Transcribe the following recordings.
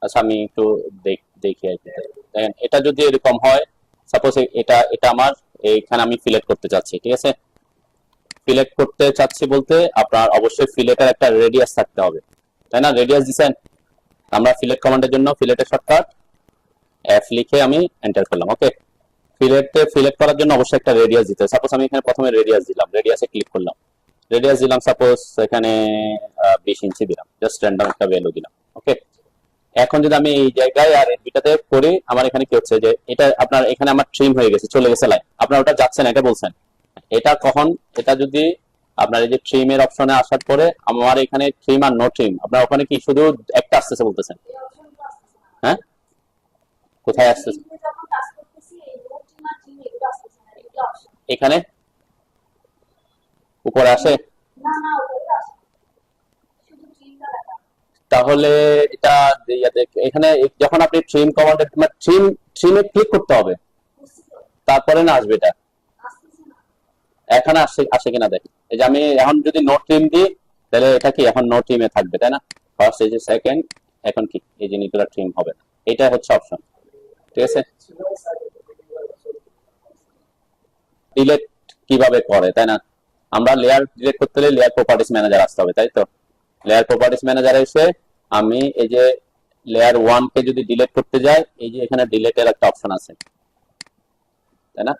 আচ্ছা আমি একটু দেখি আর কি। দেখেন এটা যদি এরকম হয়, সাপোজ এটা এটা আমার এইখানে আমি ফিলেট করতে চাচ্ছি, ঠিক আছে? ফিলেট করতে চাচ্ছি বলতে আপনার অবশ্যই ফিলেটের একটা রেডিয়াস থাকতে হবে, তাই না? রেডিয়াস দিছেন, আমরা ফিলেট কমান্ডের জন্য ফিলেটের শর্টকাট এফ লিখে আমি এন্টার করলাম। ওকে, ফিলেট করার জন্য অবশ্যই একটা রেডিয়াস দিতে হবে। সাপোজ আমি এখানে প্রথমে রেডিয়াস দিলাম, রেডিয়াসে ক্লিক করলাম, রেডিয়াস দিলাম সাপোজ এখানে 20 ইঞ্চি দিলাম, জাস্ট র্যান্ডম একটা ভ্যালু দিলাম। ওকে, এখন যদি আমি এই জায়গায় আর এটাতে করি, আমার এখানে কি হচ্ছে যে এটা আপনার এখানে আমার ট্রিম হয়ে গেছে, চলে গেছে লাইন, আপনার ওটা যাচ্ছেন এটা বলছেন। এটা কখন, এটা যদি আপনার এই যে ট্রিমের অপশনে আসার পরে আমার এখানে ট্রিম আর নো ট্রিম, আপনার ওখানে কি শুধু একটা আসতেছে বলতেছেন? হ্যাঁ, কোথায় আসতেছে? এখানে উপরে আসে? তাহলে এটা এখানে যখন আপনি ট্রিম কমান্ডে ট্রিমে ক্লিক করতে হবে, তারপরে না আসবে এটা। এখানে আসে আসে কিনা দেখি, এই যে আমি এখন যদি নো ট্রিম দিই তাহলে এটা কি এখন নো ট্রিমে থাকবে, তাই না? ফার্স্ট, এই যে সেকেন্ড, এখন কি এই জিনিসগুলো ট্রিম হবে না, এটা হচ্ছে অপশন, ঠিক আছে? ডিলেট কিভাবে করে, তাই না? আমরা লেয়ার ডিলেট করতে হলে লেয়ার প্রপার্টিস ম্যানেজার আসতে হবে, তাই তো? লেয়ার প্রপার্টিস ম্যানেজারে এসে আমি এই যে লেয়ার 1 কে যদি ডিলিট করতে যাই, এই যে এখানে ডিলিটের একটা অপশন আছে, তাই না?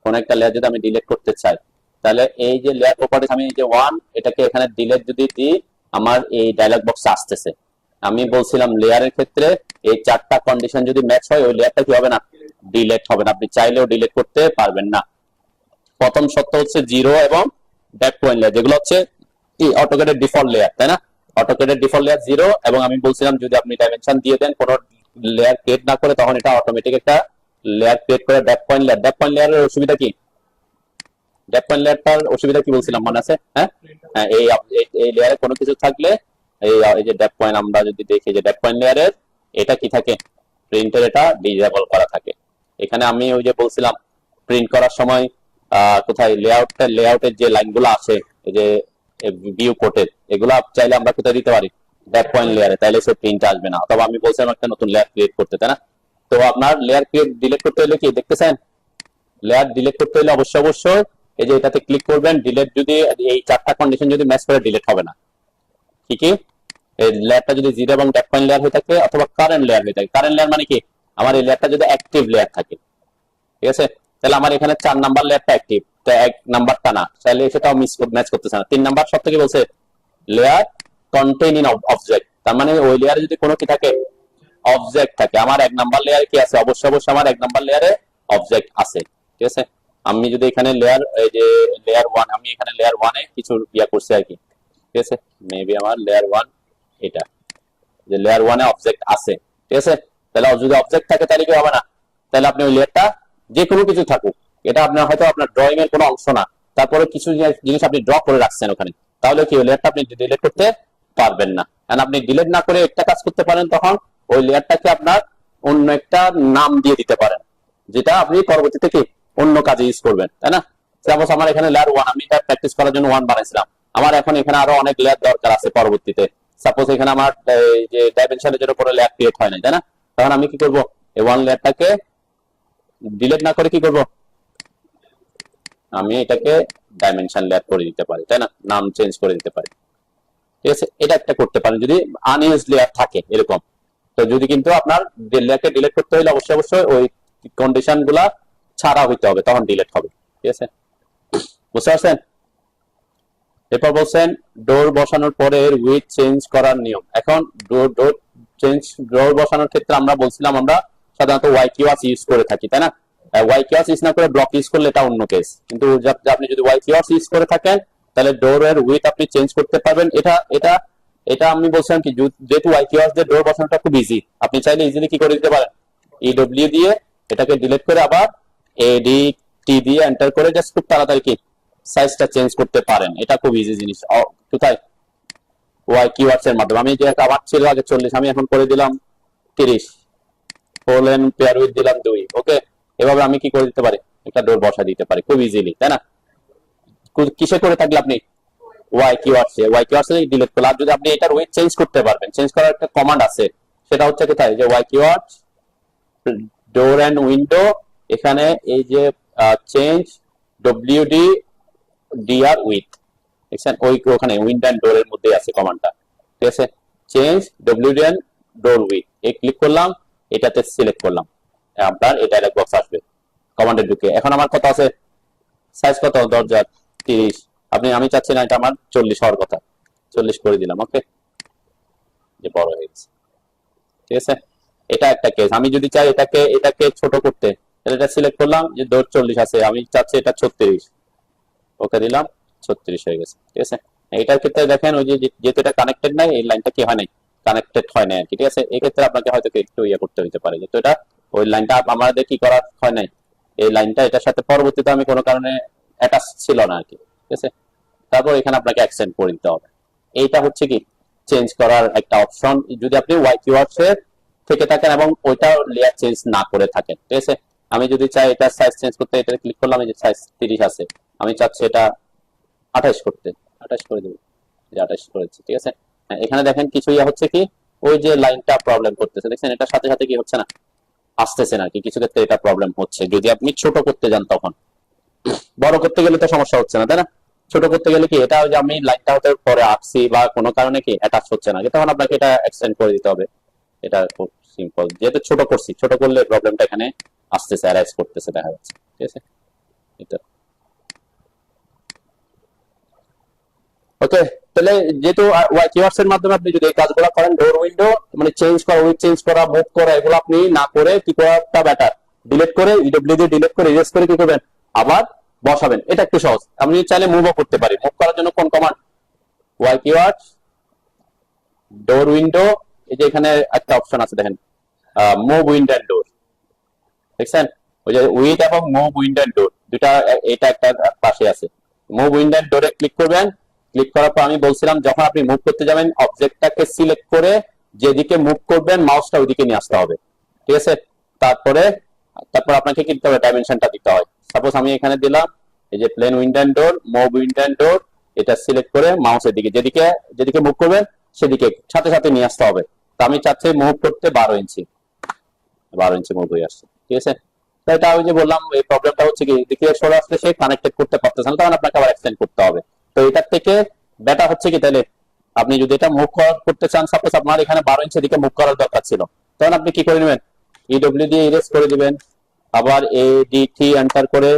কোন একটা লেয়ার যদি আমি ডিলিট করতে চাই, তাহলে এই যে লেয়ার প্রপার্টিস, আমি এই যে 1 এটাকে এখানে ডিলিট যদি দিই, আমার এই ডায়লগ বক্স আসতেছে। আমি বলছিলাম লেয়ারের ক্ষেত্রে এই 4টা কন্ডিশন যদি ম্যাচ হয়, ওই লেয়ারটা কি হবে না, ডিলিট হবে না, আপনি চাইলেও ডিলিট করতে পারবেন না। প্রথম শর্ত হচ্ছে 0 এবং ব্যাক পয়েন্ট লেয়ার, যেগুলো হচ্ছে অটোক্যাডের ডিফল্ট লেয়ার, তাই না? অটোক্যাডের ডিফল্ট লেয়ার 0, এবং আমি বলছিলাম যদি আপনি ডাইমেনশন দিয়ে দেন কোনো লেয়ার ক্রিয়েট না করে, তখন এটা অটোমেটিক একটা লেয়ার ক্রিয়েট করে ড্যাপ পয়েন্ট লেয়ার। ড্যাপ পয়েন্ট লেয়ারের অসুবিধা কি? ড্যাপ পয়েন্ট লেয়ারটার অসুবিধা কি বলছিলাম, মনে আছে? হ্যাঁ, হ্যাঁ, এই লেয়ারে কোনো কিছু থাকলে এই যে ড্যাপ পয়েন্ট, আমরা যদি দেখি যে ড্যাপ পয়েন্ট লেয়ারের এটা কি থাকে, প্রিন্টের এটা ডিসেবল করা থাকে। এখানে আমি ওই যে বলছিলাম প্রিন্ট করার সময় কোথায় লেআউটের যে লাইনগুলো আছে, এই যে ভিউ কোটের, এগুলো চাইলে আমরা কোথায় দিতে পারি, ড্যাপ পয়েন্ট লেয়ারে, তাইলে সে প্রিন্ট আসবে না। অথবা আমি বলছিলাম একটা নতুন লেয়ার ক্রিয়েট করতে, তাই না? তো আপনার লেয়ার ক্রিয়েট ডিলিট করতে হলে কি দেখতেছেন, লেয়ার ডিলিট করতে হলে অবশ্যই এই যে এটাতে ক্লিক করবেন, ডিলিট যদি এই 4টা কন্ডিশন যদি ম্যাচ করে, ডিলিট হবে না। কি কি? এই লেয়ারটা যদি 0 এবং ড্যাপ পয়েন্ট লেয়ার হয়ে থাকে, অথবা কারেন্ট লেয়ার হয়ে থাকে। কারেন্ট লেয়ার মানে কি, আমার এই লেয়ারটা যদি অ্যাক্টিভ লেয়ার থাকে, ঠিক আছে? তাহলে আমার এখানে 4 নাম্বার লেয়ারটা অ্যাক্টিভ, তো 1 নাম্বারটা না, তাহলে সেটাও ম্যাচ করতেছে না। 3 নাম্বার শর্ত কি বলছে, লেয়ার কন্টেইনিং অবজেক্ট, তার মানে ওই লেয়ারে যদি কোনো কি থাকে, অবজেক্ট থাকে। আমার 1 নাম্বার লেয়ারে কি আছে, অবশ্যই আমার 1 নাম্বার লেয়ারে অবজেক্ট আছে, ঠিক আছে? আমি যদি এখানে লেয়ার, এই যে লেয়ার 1, আমি এখানে লেয়ার 1 এ কিছু করছি আর কি, ঠিক আছে? মেবি আমার লেয়ার 1 এটা, যে লেয়ার 1 এ অবজেক্ট আছে, ঠিক আছে? তাহলে যদি অবজেক্ট থাকে তাহলে কি হবে না, তাহলে আপনি ওই লেয়ারটা যে কোনো কিছু থাকুক, এটা আপনার হয়তো আপনার ড্রয়িং এর কোনো অংশ না, তারপরে কিছু জিনিস আপনি ড্র করে রাখছেন ওখানে, তাহলে কি ওই লেয়ারটা আপনি ডিলিট করতে পারবেন না। কারণ আপনি ডিলিট না করে একটা কাজ করতে পারেন, তখন ওই লেয়ারটাকে আপনার অন্য একটা নাম দিয়ে দিতে পারেন, যেটা আপনি পরবর্তীতে কি অন্য কাজে ইউজ করবেন, তাই না? সাপোজ আমার এখানে লেয়ার 1, আমি এটা প্র্যাকটিস করার জন্য 1 বানাইছিলাম, আমার এখন এখানে আরো অনেক লেয়ার দরকার আছে পরবর্তীতে। সাপোজ এখানে আমার এই যে ডাইমেনশনের জন্য কোনো লেয়ার ক্রিয়েট হয় নাই, তাই না? তখন আমি কি করব, এই 1 লেয়ারটাকে ডিলিট না করে কি করব, আমি এটাকে ডাইমেনশন লেয়ার করে দিতে পারি, তাই না? নাম চেঞ্জ করে দিতে পারি, ঠিক আছে? এটা একটা করতে পারেন যদি আনইউজড লেয়ার থাকে এরকম। তো যদি কিন্তু আপনার লেয়ারকে ডিলিট করতে হলে অবশ্যই ওই কন্ডিশন গুলা ছাড়া হইতে হবে, তখন ডিলিট হবে, ঠিক আছে? বুঝতে পারছেন? এরপর বলছেন ডোর বসানোর পরে উইথ চেঞ্জ করার নিয়ম। এখন ডোর বসানোর ক্ষেত্রে আমরা বলছিলাম আমরা সাধারণত ওয়াই কিওয়ার্ড ইউজ করে থাকি, তাই না? ওয়াই কিওয়ার্ড ইউজ না করে ব্লক ইউজ করলে এটা অন্য কেস, কিন্তু আপনি যদি ওয়াই কিওয়ার্ড ইউজ করে থাকেন, তাহলে ডোর এর উইথ আপনি চেঞ্জ করতে পারবেন। এটা এটা এটা আমি বলছিলাম কি, যেহেতু ওয়াই কিওয়ার্ড দিয়ে ডোর বসানোটা খুব ইজি, আপনি চাইলে ইজিলি কি করে দিতে পারেন, ইডব্লিউ দিয়ে এটাকে ডিলিট করে আবার এডিটি দিয়ে এন্টার করে জাস্ট খুব তাড়াতাড়ি কি সাইজটা চেঞ্জ করতে পারেন। এটা খুব ইজি জিনিস। কোথায়, ওয়াই কিওয়ার্ডস এর মাধ্যমে। আমি যে আমার ছিল আগে 40, আমি এখন করে দিলাম 30, কোলন পেয়ার উইথ দিলাম 2। ওকে, এভাবে আমি কি করে দিতে পারি, একটা ডোর বসা দিতে পারি খুব ইজিলি, তাই না? কিসে করে থাকলে আপনি ওয়াই কিওয়ার্ডস এ ডিলিট করলে। আর যদি আপনি এটার উইথ চেঞ্জ করতে পারবেন, চেঞ্জ করার একটা কমান্ড আছে, সেটা হচ্ছে কোথায়, যে Y keyword door and window, এখানে এই যে চেঞ্জ ডব্লিউডি ডিআর উইথ, দেখছেন ওখানে উইন্ডো এন্ড ডোর এর মধ্যে আছে কমান্ডটা, ঠিক আছে। Change WD and door with, এই ক্লিক করলাম, এটাতে সিলেক্ট করলাম, আপনার এই ডায়লগ বক্স আসবে কমান্ডে ঢুকে। এখন আমার কত আছে, সাইজ কত, দরজার 30, আমি চাচ্ছি না এটা আমার 40 হওয়ার কথা, 40 করে দিলাম, ওকে, যে বড় হয়ে গেছে, ঠিক আছে। এটা একটা কেস। আমি যদি চাই এটাকে ছোট করতে, তাহলে এটা সিলেক্ট করলাম, যে দৈর্ঘ্য 40 আছে, আমি চাচ্ছি এটা 36, ওকে দিলাম, 36 হয়ে গেছে, ঠিক আছে। এটার ক্ষেত্রে দেখেন ওই যে যেহেতু এটা কানেক্টেড নাই, এই লাইনটা কি হয় নাই, কানেক্টেড হয় নাই আর কি, ঠিক আছে। এই ক্ষেত্রে আপনাকে হয়তো একটু করতে হতে পারে, যেহেতু এটা ওই লাইনটা আমাদের কি করা হয় নাই, এই লাইনটা এটার সাথে পরবর্তীতে আমি কোনো কারণে অ্যাটাচ ছিল না আর কি, ঠিক আছে। তারপর এখানে আপনাকে এক্সটেন্ড করে দিতে হবে। এইটা হচ্ছে কি চেঞ্জ করার একটা অপশন, যদি আপনি ওয়াই কিওয়ার্ডস এর থেকে থাকেন এবং ওইটা লেয়ার চেঞ্জ না করে থাকেন, ঠিক আছে। আমি যদি চাই এটা সাইজ চেঞ্জ করতে, এটা ক্লিক করলাম, এই যে সাইজ 30 আছে, আমি চাচ্ছি এটা 28 করতে, 28 করে দেবো, যে 28 করেছি, ঠিক আছে। এখানে দেখেন কিছু হচ্ছে কি, ওই যে লাইনটা প্রবলেম করতেছে, দেখছেন এটার সাথে সাথে কি হচ্ছে না, আসতেছে না আর কি, কিছু ক্ষেত্রে এটা প্রবলেম হচ্ছে। যদি আপনি ছোট করতে যান তখন, বড় করতে গেলে তো সমস্যা হচ্ছে না, তাই না। ছোট করতে গেলে কি এটা যে আমি লাইনটা হতে পরে আঁকছি বা কোনো কারণে কি অ্যাটাচ হচ্ছে না, তখন আপনাকে এটা এক্সটেন্ড করে দিতে হবে। এটা খুব সিম্পল, যেহেতু ছোট করছি, ছোট করলে প্রবলেমটা এখানে আসতেছে, অ্যারাইজ করতেছে, দেখা যাচ্ছে, ঠিক আছে। এটা ওকে। তাহলে যেহেতু ওয়াই কিওয়ার্ডস এর মাধ্যমে আপনি যদি এই কাজগুলো করেন, ডোর উইন্ডো মানে চেঞ্জ করা, উইথ চেঞ্জ করা, মুভ করা, এগুলো আপনি না করে কি করাটা বেটার, ডিলিট করে ইডব্লিউ দিয়ে ডিলিট করে ইরেজ করে কি করবেন, আবার বসাবেন, এটা একটু সহজ। আপনি চাইলে মুভও করতে পারি, মুভ করার জন্য কোন command, Y keywords door window, এই যে এখানে একটা অপশন আছে দেখেন, মুভ উইন্ডো এন্ড ডোর, দেখছেন ওই যে উইথ এবং মুভ উইন্ডো এন্ড ডোর দুটা, এটা একটা পাশে আছে। মুভ উইন্ডো এন্ড ডোরে ক্লিক করবেন, ক্লিক করার পর আমি বলছিলাম যখন আপনি মুভ করতে যাবেন, অবজেক্টটাকে সিলেক্ট করে যেদিকে মুভ করবেন মাউসটা ওইদিকে নিয়ে আসতে হবে, ঠিক আছে। তারপর আপনাকে কি দিতে হবে, ডাইমেনশনটা দিতে হয়। সাপোজ আমি এখানে দিলাম এই যে plane window and door, move window and door, এটা সিলেক্ট করে মাউসের দিকে যেদিকে যেদিকে মুভ করবেন সেদিকে সাথে সাথে নিয়ে আসতে হবে। তো আমি চাচ্ছি মুভ করতে 12 ইঞ্চি, 12 ইঞ্চি মুভ হয়ে আসছে, ঠিক আছে। তো এটা ওই যে বললাম, এই প্রবলেমটা হচ্ছে কি এদিকে সরে আসলে সে কানেক্টেড করতে পারতেছে না, তখন আপনাকে আবার এক্সটেন্ড করতে হবে। তো এটার থেকে বেটার হচ্ছে কি, তাহলে আপনি যদি এটা মুভ করতে চান, সাপোজ আপনার এখানে 12 ইঞ্চি দিকে মুভ করার দরকার ছিল, তখন আপনি কি করে নেবেন, ইডব্লিউ দিয়ে ইরেজ করে দিবেন, আবার এডিটি এন্টার করে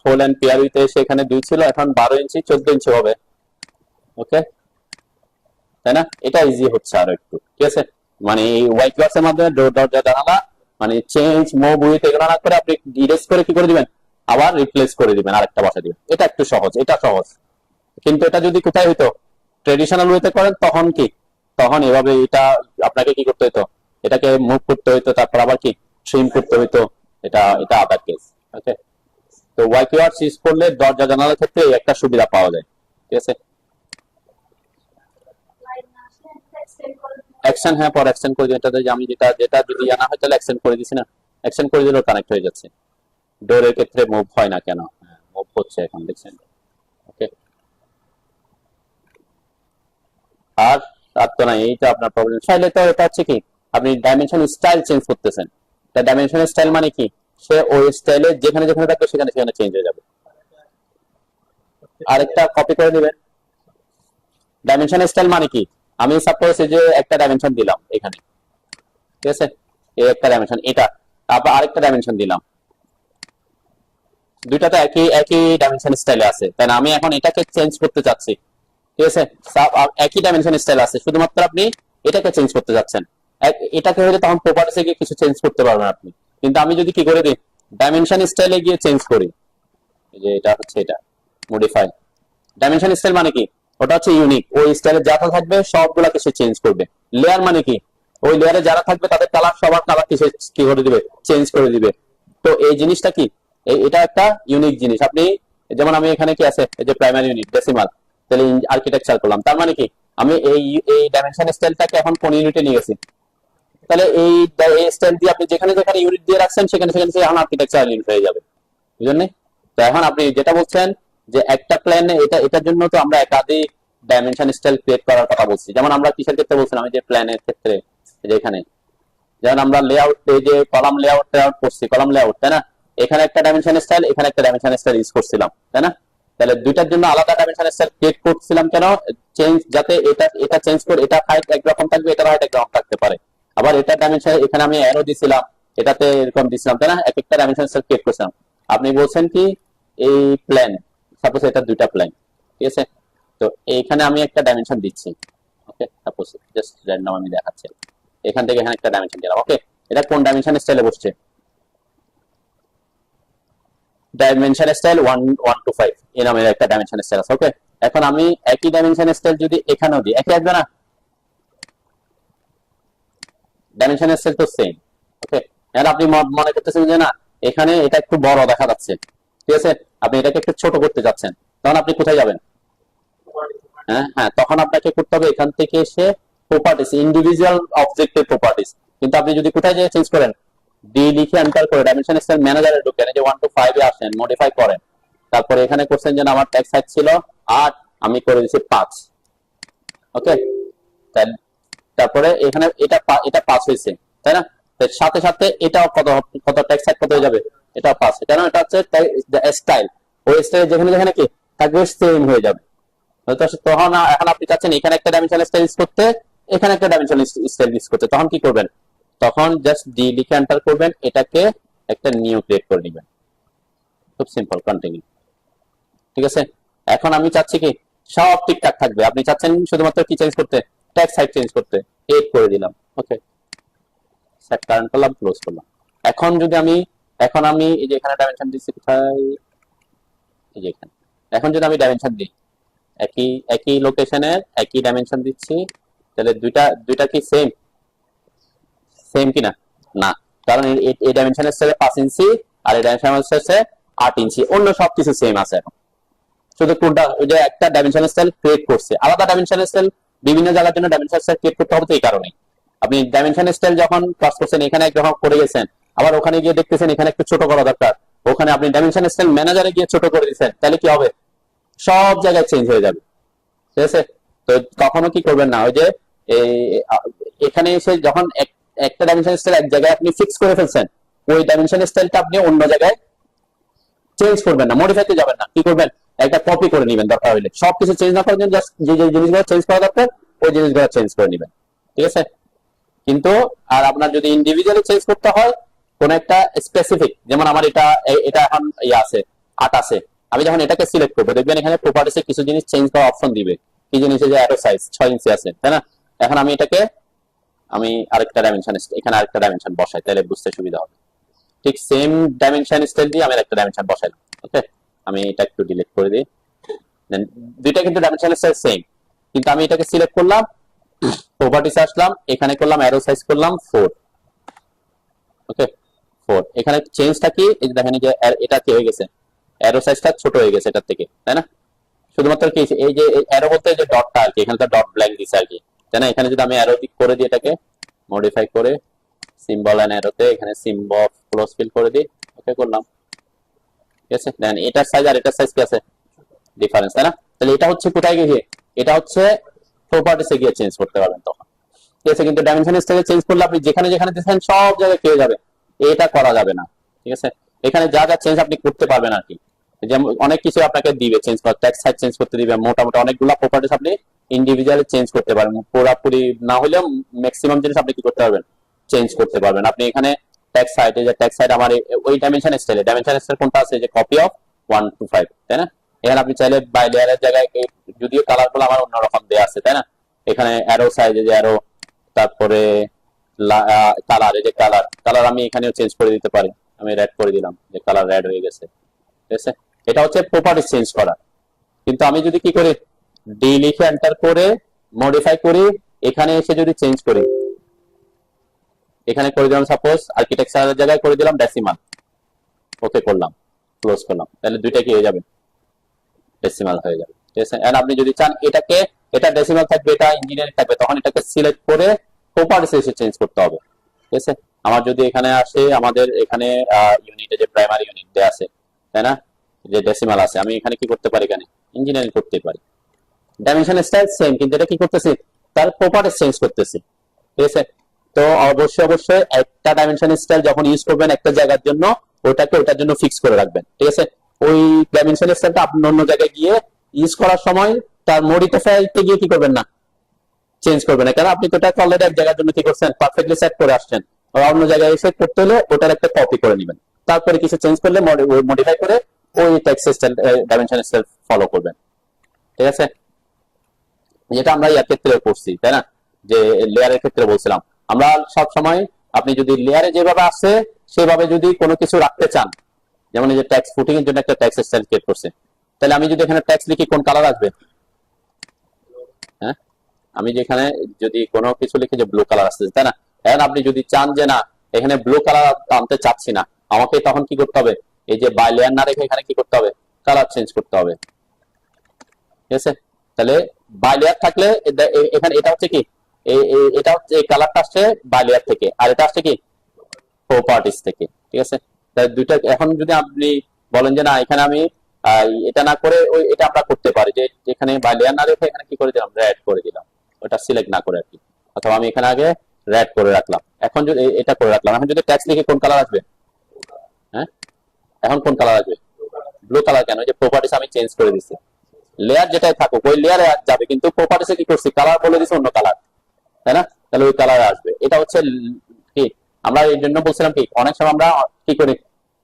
হোল এন্ড পেয়ার উইথ এসে এখানে 2 ছিল, এখন 12 ইঞ্চি 14 ইঞ্চি হবে, ওকে, তাই না। এটা ইজি হচ্ছে আরো একটু, ঠিক আছে। মানে এই ওয়াই কিওয়ার্ডস এর মাধ্যমে দরজা জানালা মানে চেঞ্জ মুভ উইথ এগুলো না করে আপনি ইরেজ করে কি করে দিবেন, আবার রিপ্লেস করে দিবেন, আরেকটা বসা দিবেন, এটা একটু সহজ, এটা সহজ। কিন্তু এটা যদি কোথায় হইতো, ট্রেডিশনাল ওয়েতে করেন, তখন কি, তখন এভাবে এটা আপনাকে কি করতে হইতো, এটাকে মুভ করতে হইতো, তারপর আবার কি ট্রিম করতে হইতো, এটা এটা আদার কেস, ওকে। তো ওয়াই কিওয়ার্ডস ইউজ করলে দরজা জানালার ক্ষেত্রে একটা সুবিধা পাওয়া যায়, ঠিক আছে। অ্যাকশন, হ্যাঁ পর অ্যাকশন করে দিই, এটাতে আমি যেটা যেটা যদি জানা হয় তাহলে অ্যাকশন করে দিছি না, অ্যাকশন করে দিলেও কানেক্ট হয়ে যাচ্ছে। ডোরের ক্ষেত্রে মুভ হয় না কেন, মুভ হচ্ছে এখন, দেখছেন, ওকে। আর আর তো না, এইটা আপনার প্রবলেম। চাইলে তো এটা হচ্ছে কি, আপনি ডাইমেনশন স্টাইল চেঞ্জ করতেছেন, তা ডাইমেনশন স্টাইল মানে কি, সে ওই স্টাইলে যেখানে যেখানে থাকবে সেখানে সেখানে চেঞ্জ হয়ে যাবে। আরেকটা কপি করে দিবেন। ডাইমেনশন স্টাইল মানে কি, আমি সাপোজ এই যে একটা ডাইমেনশন দিলাম এখানে, ঠিক আছে, এই একটা ডাইমেনশন, এটা আবার আরেকটা ডাইমেনশন দিলাম, দুইটা তো একই একই ডাইমেনশন স্টাইলে আছে, তাই না। আমি এখন এটাকে চেঞ্জ করতে চাচ্ছি, ঠিক আছে, একই ডাইমেনশন স্টাইল আছে, শুধুমাত্র আপনি এটাকে চেঞ্জ করতে যাচ্ছেন। এটাকে হলে তখন প্রপার্টিসে গিয়ে কিছু চেঞ্জ করতে পারবেন আপনি। কিন্তু আমি যদি কি করে দিই, ডাইমেনশন স্টাইলে গিয়ে চেঞ্জ করি, যে এটা হচ্ছে এটা মডিফাই ডাইমেনশন স্টাইল মানে কি, ওটা হচ্ছে ইউনিক, ওই স্টাইলে যা থাকবে সবগুলাকে সে চেঞ্জ করবে। লেয়ার মানে কি, ওই লেয়ারে যারা থাকবে তাদের কালার সবার কালার কি করে দিবে, চেঞ্জ করে দিবে। তো এই জিনিসটা কি, এটা একটা ইউনিক জিনিস। আপনি যেমন আমি এখানে কি আছে, এই যে প্রাইমারি ইউনিট ডেসিমাল, তাহলে আর্কিটেকচার করলাম, তার মানে কি আমি এই ডাইমেনশন স্টাইলটাকে এখন কোন ইউনিটে নিয়ে গেছি, তাহলে এই স্টাইল দিয়ে আপনি যেখানে যেখানে ইউনিট দিয়ে রাখছেন সেখানে সেখানে এখন আর্কিটেকচার ইউনিট হয়ে যাবে, বুঝলেন। তো এখন আপনি যেটা বলছেন যে একটা প্ল্যানে এটার জন্য তো আমরা একাধিক ডাইমেনশন স্টাইল ক্রিয়েট করার কথা বলছি, যেমন আমরা কিসের ক্ষেত্রে বলছিলাম, যে প্ল্যানের ক্ষেত্রে এই যে এখানে যেমন আমরা লেআউট, এই যে কলাম লেআউট করছি, কলাম লেআউট, তাই না? এখানে একটা ডাইমেনশন স্টাইল, এখানে একটা ডাইমেনশন স্টাইল ইউজ করছিলাম, তাই না? তাহলে দুইটার জন্য আলাদা ডাইমেনশন স্টাইল ক্রিয়েট করছিলাম কেন? চেঞ্জ, যাতে এটা এটা চেঞ্জ করে এটা হাইট একরকম থাকবে, এটা হাইট একরকম থাকতে পারে। আবার এটা ডাইমেনশন, এখানে আমি অ্যারো দিছিলাম, এটাতে এরকম দিছিলাম, তাই না? এক একটা ডাইমেনশন স্টাইল ক্রিয়েট করছিলাম। আপনি বলছেন কি এই প্ল্যান, সাপোজ এটা দুইটা প্ল্যান, ঠিক আছে? তো এইখানে আমি একটা ডাইমেনশন দিচ্ছি, ওকে, সাপোজ জাস্ট র্যান্ডম আমি দেখাচ্ছি। এখান থেকে এখানে একটা ডাইমেনশন দিলাম, ওকে। এটা কোন ডাইমেনশন স্টাইলে বসছে? ডাইমেনশন স্টাইল 1 to 5 এই নামের একটা ডাইমেনশন স্টাইল আছে, ওকে। এখন আমি একই ডাইমেনশন স্টাইল যদি এখানেও দিই, একই আসবে না? ডাইমেনশন স্টাইল তো সেম, ওকে। এখন আপনি মনে করতেছেন যে না এখানে এটা একটু বড় দেখা যাচ্ছে, ঠিক আছে, আপনি এটাকে একটু ছোট করতে যাচ্ছেন, তখন আপনি কোথায় যাবেন? হ্যাঁ হ্যাঁ, তখন আপনাকে করতে হবে এখান থেকে এসে প্রপার্টিস, ইন্ডিভিজুয়াল অবজেক্টের প্রপার্টিস। কিন্তু আপনি যদি কোথায় যেয়ে চেঞ্জ করেন, ডি লিখে এন্টার করে ডাইমেনশন স্টাইল ম্যানেজারে ঢুকেন, এই যে 1 to 5 এ আসেন, মডিফাই করেন। তারপরে এখানে করছেন যে আমার টেক্সট হাইট ছিল 8, আমি করে দিয়েছি 5, ওকে। তারপরে এখানে এটা 5 হয়েছে, তাই না? সাথে সাথে এটাও কত কত টেক্সট হাইট কত হয়ে যাবে? এটাও 5, কেন? এটা হচ্ছে স্টাইল, ওই স্টাইল যেখানে যেখানে কি থাকবে সেম হয়ে যাবে। তখন এখন আপনি চাচ্ছেন এখানে একটা ডাইমেনশন স্টাইল ইউজ করতে, এখানে একটা ডাইমেনশন স্টাইল ইউজ করতে, তখন কি করবেন? তখন জাস্ট ডি লিখে এন্টার করবেন, এটাকে একটা নিউ ক্রিয়েট করে নেবেন, খুব সিম্পল, কন্টিনিউ, ঠিক আছে। এখন আমি চাচ্ছি কি সব ঠিকঠাক থাকবে, আপনি চাচ্ছেন শুধুমাত্র কি চেঞ্জ করতে? টেক্সট হাইট চেঞ্জ করতে, 8 করে দিলাম, ওকে, সেট কারেন্ট করলাম, ক্লোজ করলাম। এখন যদি আমি এই যে এখানে ডাইমেনশন দিচ্ছি কোথায়, এই যে এখানে, এখন যদি আমি ডাইমেনশন দিই একই একই লোকেশনের একই ডাইমেনশন দিচ্ছি, তাহলে দুইটা দুইটা কি সেম? সেম কিনা? না, কারণ এই ডাইমেনশনের সাথে 5 ইঞ্চি আর এই ডাইমেনশনের সাথে 8 ইঞ্চি, অন্য সবকিছু সেম আছে। এখন শুধু কোনটা, ওই যে একটা ডাইমেনশন স্টাইল ক্রিয়েট করছে, আলাদা ডাইমেনশন স্টাইল বিভিন্ন জায়গার জন্য ডাইমেনশন স্টাইল ক্রিয়েট করতে হবে, তো এই কারণে আপনি ডাইমেনশন স্টাইল যখন কাজ করছেন এখানে একরকম করে গেছেন, আবার ওখানে গিয়ে দেখতেছেন এখানে একটু ছোট করা দরকার, ওখানে আপনি ডাইমেনশন স্টাইল ম্যানেজারে গিয়ে ছোট করে দিচ্ছেন, তাহলে কি হবে? সব জায়গায় চেঞ্জ হয়ে যাবে, ঠিক আছে। তো কখনো কি করবেন না, ওই যে এখানে এসে যখন একটা ডাইমেনশন স্টাইল এক জায়গায় আপনি ফিক্স করে ফেলছেন, ওই ডাইমেনশন স্টাইলটা আপনি অন্য জায়গায় চেঞ্জ করবেন না, মডিফাইতে যাবেন না, কি করবেন? একটা কপি করে নেবেন, দরকার হলে সবকিছু চেঞ্জ না করার জন্য জাস্ট যে যে জিনিসগুলো চেঞ্জ করা দরকার ওই জিনিসগুলো চেঞ্জ করে নেবেন, ঠিক আছে। কিন্তু আর আপনার যদি ইন্ডিভিজুয়ালি চেঞ্জ করতে হয় কোন একটা স্পেসিফিক, যেমন আমার এটা এটা এখন ইয়ে আছে 8 আছে, আমি যখন এটাকে সিলেক্ট করবো দেখবেন এখানে প্রপার্টিসে কিছু জিনিস চেঞ্জ করার অপশন দিবে, কি জিনিস? যে অ্যারো সাইজ 6 ইঞ্চি আছে, তাই না? এখন আমি এটাকে আরেকটা ডাইমেনশন, এখানে আরেকটা ডাইমেনশন বসাই, তাহলে বুঝতে সুবিধা হবে। ঠিক সেম ডাইমেনশন স্টাইল দিয়ে আমি একটা ডাইমেনশন বসাইলাম, ওকে। আমি এটা একটু ডিলিট করে দিই, দেন দুইটা কিন্তু ডাইমেনশন স্টাইল সেম, কিন্তু আমি এটাকে সিলেক্ট করলাম, প্রপার্টিসে আসলাম, এখানে করলাম অ্যারো সাইজ করলাম 4, ওকে 4। এখানে চেঞ্জটা কি? এই দেখেন যে এটা কি হয়ে গেছে, অ্যারো সাইজটা ছোট হয়ে গেছে এটার থেকে, তাই না? শুধুমাত্র কি এই যে অ্যারো বলতে যে ডটটা আর কি, এখানে তো ডট ব্ল্যাঙ্ক দিছে আর কি, তাই না? এখানে যদি আমি অ্যারো দিক করে দিই, এটাকে মডিফাই করে সিম্বল এন্ড অ্যারোতে এখানে সিম্বল ক্লোজ ফিল করে দিই, ওকে করলাম, ঠিক আছে। দেন এটার সাইজ আর এটার সাইজ কি আছে? ডিফারেন্স, তাই না? তাহলে এটা হচ্ছে কোথায় গিয়ে, এটা হচ্ছে প্রপার্টিসে গিয়ে চেঞ্জ করতে পারবেন তখন, ঠিক আছে। কিন্তু ডাইমেনশন স্টাইলে চেঞ্জ করলে আপনি যেখানে যেখানে দিচ্ছেন সব জায়গায় পেয়ে যাবে, এটা করা যাবে না, ঠিক আছে। এখানে যা যা চেঞ্জ আপনি করতে পারবেন আর কি, যেমন অনেক কিছু আপনাকে দিবে চেঞ্জ করা, টেক্সট হাইট চেঞ্জ করতে দিবে, মোটামুটি অনেকগুলো প্রপার্টিস আপনি ইন্ডিভিজুয়ালি চেঞ্জ করতে পারবেন, পুরোপুরি না হলেও ম্যাক্সিমাম জিনিস আপনি কি করতে পারবেন? চেঞ্জ করতে পারবেন। আপনি এখানে টেক্সট হাইট, এই যে টেক্সট হাইট আমার ওই ডাইমেনশন স্টাইলে, ডাইমেনশন স্টাইল কোনটা আছে? যে কপি অফ 1 to 5, তাই না? এখানে আপনি চাইলে বাই লেয়ারের জায়গায়, যদিও কালার গুলো আমার অন্যরকম দেওয়া আছে, তাই না? এখানে অ্যারো সাইজ, যে অ্যারো, তারপরে কালার, এই যে কালার আমি এখানেও চেঞ্জ করে দিতে পারি, আমি রেড করে দিলাম, যে কালার রেড হয়ে গেছে, ঠিক আছে। এটা হচ্ছে প্রপার্টিস চেঞ্জ করা। কিন্তু আমি যদি কি করি, ডি লিখে এন্টার করে মডিফাই করি, এখানে এসে যদি চেঞ্জ করি, এখানে করে দিলাম সাপোজ আর্কিটেকচারের জায়গায় করে দিলাম ডেসিমাল, ওকে করলাম, ক্লোজ করলাম, তাহলে দুইটা কি হয়ে যাবে? ডেসিমাল হয়ে যাবে, ঠিক আছে। এন্ড আপনি যদি চান এটাকে, এটা ডেসিমাল থাকবে, এটা ইঞ্জিনিয়ারিং থাকবে, তখন এটাকে সিলেক্ট করে প্রপার্টিস এসে চেঞ্জ করতে হবে, ঠিক আছে। আমার যদি এখানে আসে, আমাদের এখানে ইউনিটে যে প্রাইমারি ইউনিট দেয়া আছে, তাই না, যে ডেসিমাল আছে, আমি এখানে কি করতে পারি? এখানে ইঞ্জিনিয়ারিং করতে পারি, ডাইমেনশন স্টাইল সেম, কিন্তু এটা কি করতেছি? তার প্রপার্টিস চেঞ্জ করতেছি, ঠিক আছে। তো অবশ্যই একটা ডাইমেনশন স্টাইল যখন ইউজ করবেন একটা জায়গার জন্য ওটার জন্য ফিক্স করে রাখবেন, ঠিক আছে? ওই ডাইমেনশন স্টাইলটা আপনি অন্য জায়গায় গিয়ে ইউজ করার সময় তার মডিফাইতে গিয়ে কি করবেন না, চেঞ্জ করবেন না, কারণ আপনি তো এটা অলরেডি এক জায়গার জন্য কি করছেন, পারফেক্টলি সেট করে আসছেন। অন্য জায়গায় এসে করতে হলে ওটার একটা কপি করে নেবেন, তারপরে কিছু চেঞ্জ করলে মডিফাই করে ওই text style dimension style follow করবেন, ঠিক আছে? যেটা আমরা ইয়ার ক্ষেত্রে করছি, তাই না? যে লেয়ারের ক্ষেত্রে বলছিলাম আমরা সব সময় আপনি যদি লেয়ারে যেভাবে আছে সেভাবে যদি কোনো কিছু রাখতে চান, যেমন এই যে ট্যাক্স ফুটিং এর জন্য একটা ট্যাক্স স্টাইল ক্রিয়েট করছে, তাহলে আমি যদি এখানে ট্যাক্স লিখি কোন কালার আসবে? হ্যাঁ, আমি যেখানে যদি কোনো কিছু লিখি যে ব্লু কালার আসছে, তাই না? এখন আপনি যদি চান যে না এখানে ব্লু কালার আনতে চাচ্ছি না, আমাকে তখন কি করতে হবে, এই যে বাই লেয়ার না রেখে এখানে কি করতে হবে, কালার চেঞ্জ করতে হবে, ঠিক আছে? তাহলে বাই লেয়ার থাকলে এখানে এটা হচ্ছে কি, এটা হচ্ছে এই কালারটা আসছে বাই লেয়ার থেকে, আর এটা আসছে কি প্রপার্টিজ থেকে, ঠিক আছে? তাই দুইটা এখন যদি আপনি বলেন যে না এখানে আমি এটা না করে ওই এটা আমরা করতে পারি যে এখানে বাই লেয়ার না রেখে এখানে কি করে দিলাম, রেড করে দিলাম, ওটা সিলেক্ট না করে আর কি, অথবা আমি এখানে আগে রেড করে রাখলাম, এখন যদি এটা করে রাখলাম, এখন যদি ট্যাক্স লিখে কোন কালার আসবে? হ্যাঁ, এখন কোন কালার আসবে? Blue colour. কেন? যে প্রপার্টিস আমি চেঞ্জ করে দিচ্ছি, লেয়ার যেটাই থাকুক ওই লেয়ারে যাবে, কিন্তু প্রপার্টিসে কি করছি, কালার বলে দিচ্ছি অন্য কালার, তাই না? তাহলে ওই কালার আসবে। এটা হচ্ছে কি আমরা এই জন্য বলছিলাম কি অনেক সময় আমরা কি করি,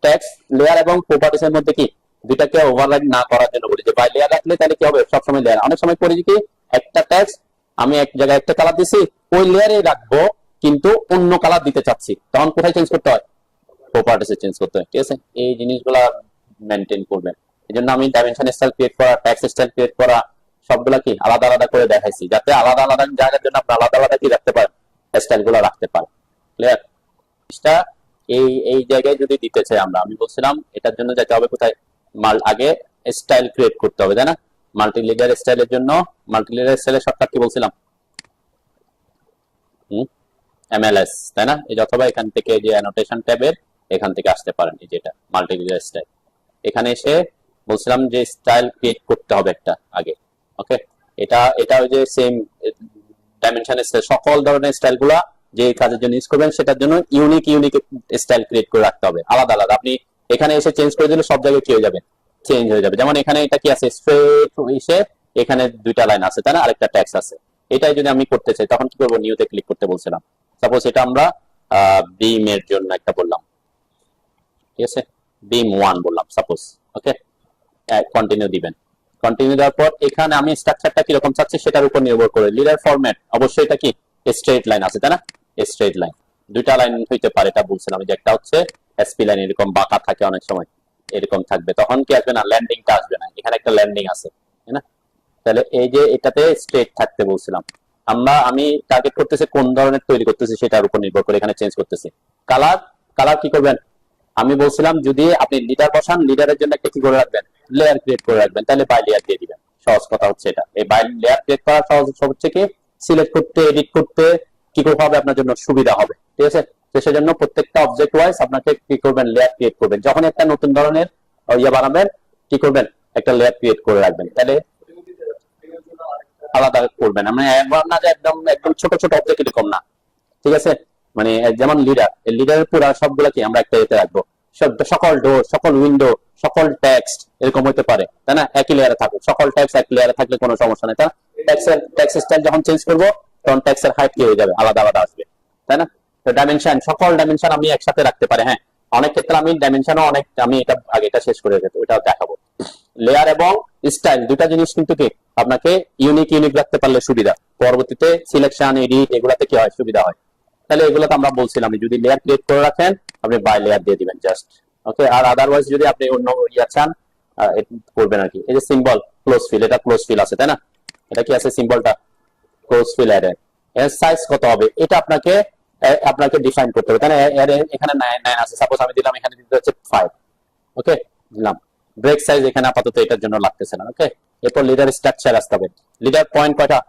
টেক্সট লেয়ার এবং প্রপার্টিস এর মধ্যে কি দুইটাকে ওভাররাইড না করার জন্য বলি যে বাই লেয়ার রাখলে তাহলে কি হবে, সবসময় লেয়ার। অনেক সময় করি কি একটা টেক্সট আমি এক জায়গায় একটা কালার দিছি ওই লেয়ারে রাখবো, কিন্তু অন্য কালার দিতে চাচ্ছি, তখন কোথায় চেঞ্জ করতে হয়, প্রপার্টিসে চেঞ্জ করতে হয়, ঠিক আছে? এই জিনিসগুলা মেনটেন করবেন। এই জন্য আমি ডাইমেনশন স্টাইল ক্রিয়েট করা, টেক্সট স্টাইল ক্রিয়েট করা সবগুলা কি আলাদা আলাদা করে দেখাইছি, যাতে আলাদা আলাদা জায়গার জন্য আপনি আলাদা আলাদা কি রাখতে পারেন, স্টাইল গুলো রাখতে পারেন। ক্লিয়ার? এটা এই জায়গায় যদি দিতে চাই আমরা, আমি বলছিলাম এটার জন্য যেতে হবে কোথায়, আগে স্টাইল ক্রিয়েট করতে হবে, তাই না? মাল্টি লিডার স্টাইলের জন্য মাল্টি লিডার স্টাইলের শর্টকাট কি বলছিলাম, MLS, তাই না? এই অথবা এখান থেকে যে অ্যানোটেশন ট্যাবের এখান থেকে আসতে পারেন, এই যেটা মাল্টি লিডার স্টাইল, এখানে এসে বলছিলাম যে স্টাইল ক্রিয়েট করতে হবে একটা আগে, ওকে? এটা ওই যে সেম ডাইমেনশনের সকল ধরনের স্টাইলগুলা যে কাজের জন্য ইউজ করবেন সেটার জন্য ইউনিক স্টাইল ক্রিয়েট করে রাখতে হবে আলাদা আলাদা। আপনি এখানে এসে চেঞ্জ করে দিলে সব জায়গায় কি হয়ে যাবে, চেঞ্জ হয়ে যাবে। যেমন এখানে এটা কি আছে, স্ট্রেট এসে এখানে দুইটা লাইন আছে, তাই না? আরেকটা ট্যাক্স আছে। এটাই যদি আমি করতে চাই তখন কি করবো, নিউতে ক্লিক করতে বলছিলাম। সাপোজ এটা আমরা বিম এর জন্য একটা বললাম, ঠিক আছে? বিম 1 বললাম সাপোজ, ওকে? কন্টিনিউ দিবেন। কন্টিনিউ দেওয়ার পর এখানে আমি স্ট্রাকচারটা কিরকম চাচ্ছি সেটার উপর নির্ভর করে লিডার ফরম্যাট অবশ্যই এটা কি স্ট্রেট লাইন আছে, তাই না? স্ট্রেট লাইন দুইটা লাইন হইতে পারে, এটা বলছিলাম যে একটা হচ্ছে এসপি লাইন, এরকম বাঁকা থাকে অনেক সময়, এরকম থাকবে, তখন কি আসবে না, ল্যান্ডিংটা আসবে না। এখানে একটা ল্যান্ডিং আছে, তাই না? তাহলে এই যে এটাতে স্ট্রেট থাকতে বলছিলাম আমি টার্গেট করতেছি কোন ধরনের তৈরি করতেছি সেটার উপর নির্ভর করে এখানে চেঞ্জ করতেছি। কালার কালার কি করবেন, আমি বলছিলাম যদি আপনি লিডার বসান, লিডারের জন্য একটা কি করে রাখবেন, লেয়ার ক্রিয়েট করে রাখবেন, তাহলে বাই লেয়ার দিয়ে দিবেন। সহজ কথা হচ্ছে এটা, এই বাই লেয়ার ক্রিয়েট করা সহজ হচ্ছে কি সিলেক্ট করতে, এডিট করতে কি করে হবে আপনার জন্য সুবিধা হবে, ঠিক আছে? তো সেজন্য প্রত্যেকটা অবজেক্ট ওয়াইজ আপনাকে কি করবেন, লেয়ার ক্রিয়েট করবেন। যখন একটা নতুন ধরনের ইয়ে বানাবেন কি করবেন, একটা লেয়ার ক্রিয়েট করে রাখবেন, তাহলে আলাদা করবেন। মানে একবার না যে একদম একদম ছোট ছোট অবজেক্ট এরকম না, ঠিক আছে? মানে যেমন লিডারের পুরো সবগুলা কি আমরা একটা এতে রাখবো, সকল ডোর, সকল উইন্ডো, সকল টেক্সট এরকম হতে পারে, তাই না? একই লেয়ারে থাকুক, সকল টেক্সট এক লেয়ারে থাকলে কোনো সমস্যা নেই, তাই না? টেক্সট স্টাইল যখন চেঞ্জ করবো তখন টেক্সটের হাইট কি হয়ে যাবে, আলাদা আলাদা আসবে, তাই না? তো ডাইমেনশন, সকল ডাইমেনশন আমি একসাথে রাখতে পারি। হ্যাঁ, অনেক ক্ষেত্রে আমি ডাইমেনশনও অনেক, আমি এটা আগে এটা শেষ করে যেতে ওটাও দেখাবো। লেয়ার এবং স্টাইল দুটা জিনিস কিন্তু কি আপনাকে ইউনিক রাখতে পারলে সুবিধা, পরবর্তীতে সিলেকশন এডিট এগুলাতে কি হয়, সুবিধা হয়। তাহলে এগুলো তো আমরা বলছিলাম যদি লেয়ার ক্রিয়েট করে রাখেন আপনি বাই লেয়ার দিয়ে দিবেন জাস্ট, ওকে? আর আদারওয়াইজ যদি আপনি অন্য ইয়া চান করবেন আর কি। এই যে সিম্বল ক্লোজ ফিল, এটা ক্লোজ ফিল আছে, তাই না? এটা কি আছে, সিম্বলটা ক্লোজ ফিল এর সাইজ কত হবে এটা আপনাকে ডিফাইন করতে হবে, তাই না? এখানে 9 আছে, সাপোজ আমি দিলাম এখানে দিতে হচ্ছে 5, ওকে? দিলাম। ব্রেক সাইজ এখানে আপাতত এটার জন্য লাগতেছে না, ওকে? এরপর লিডার স্ট্রাকচার আসতে হবে। লিডার পয়েন্ট কয়টা,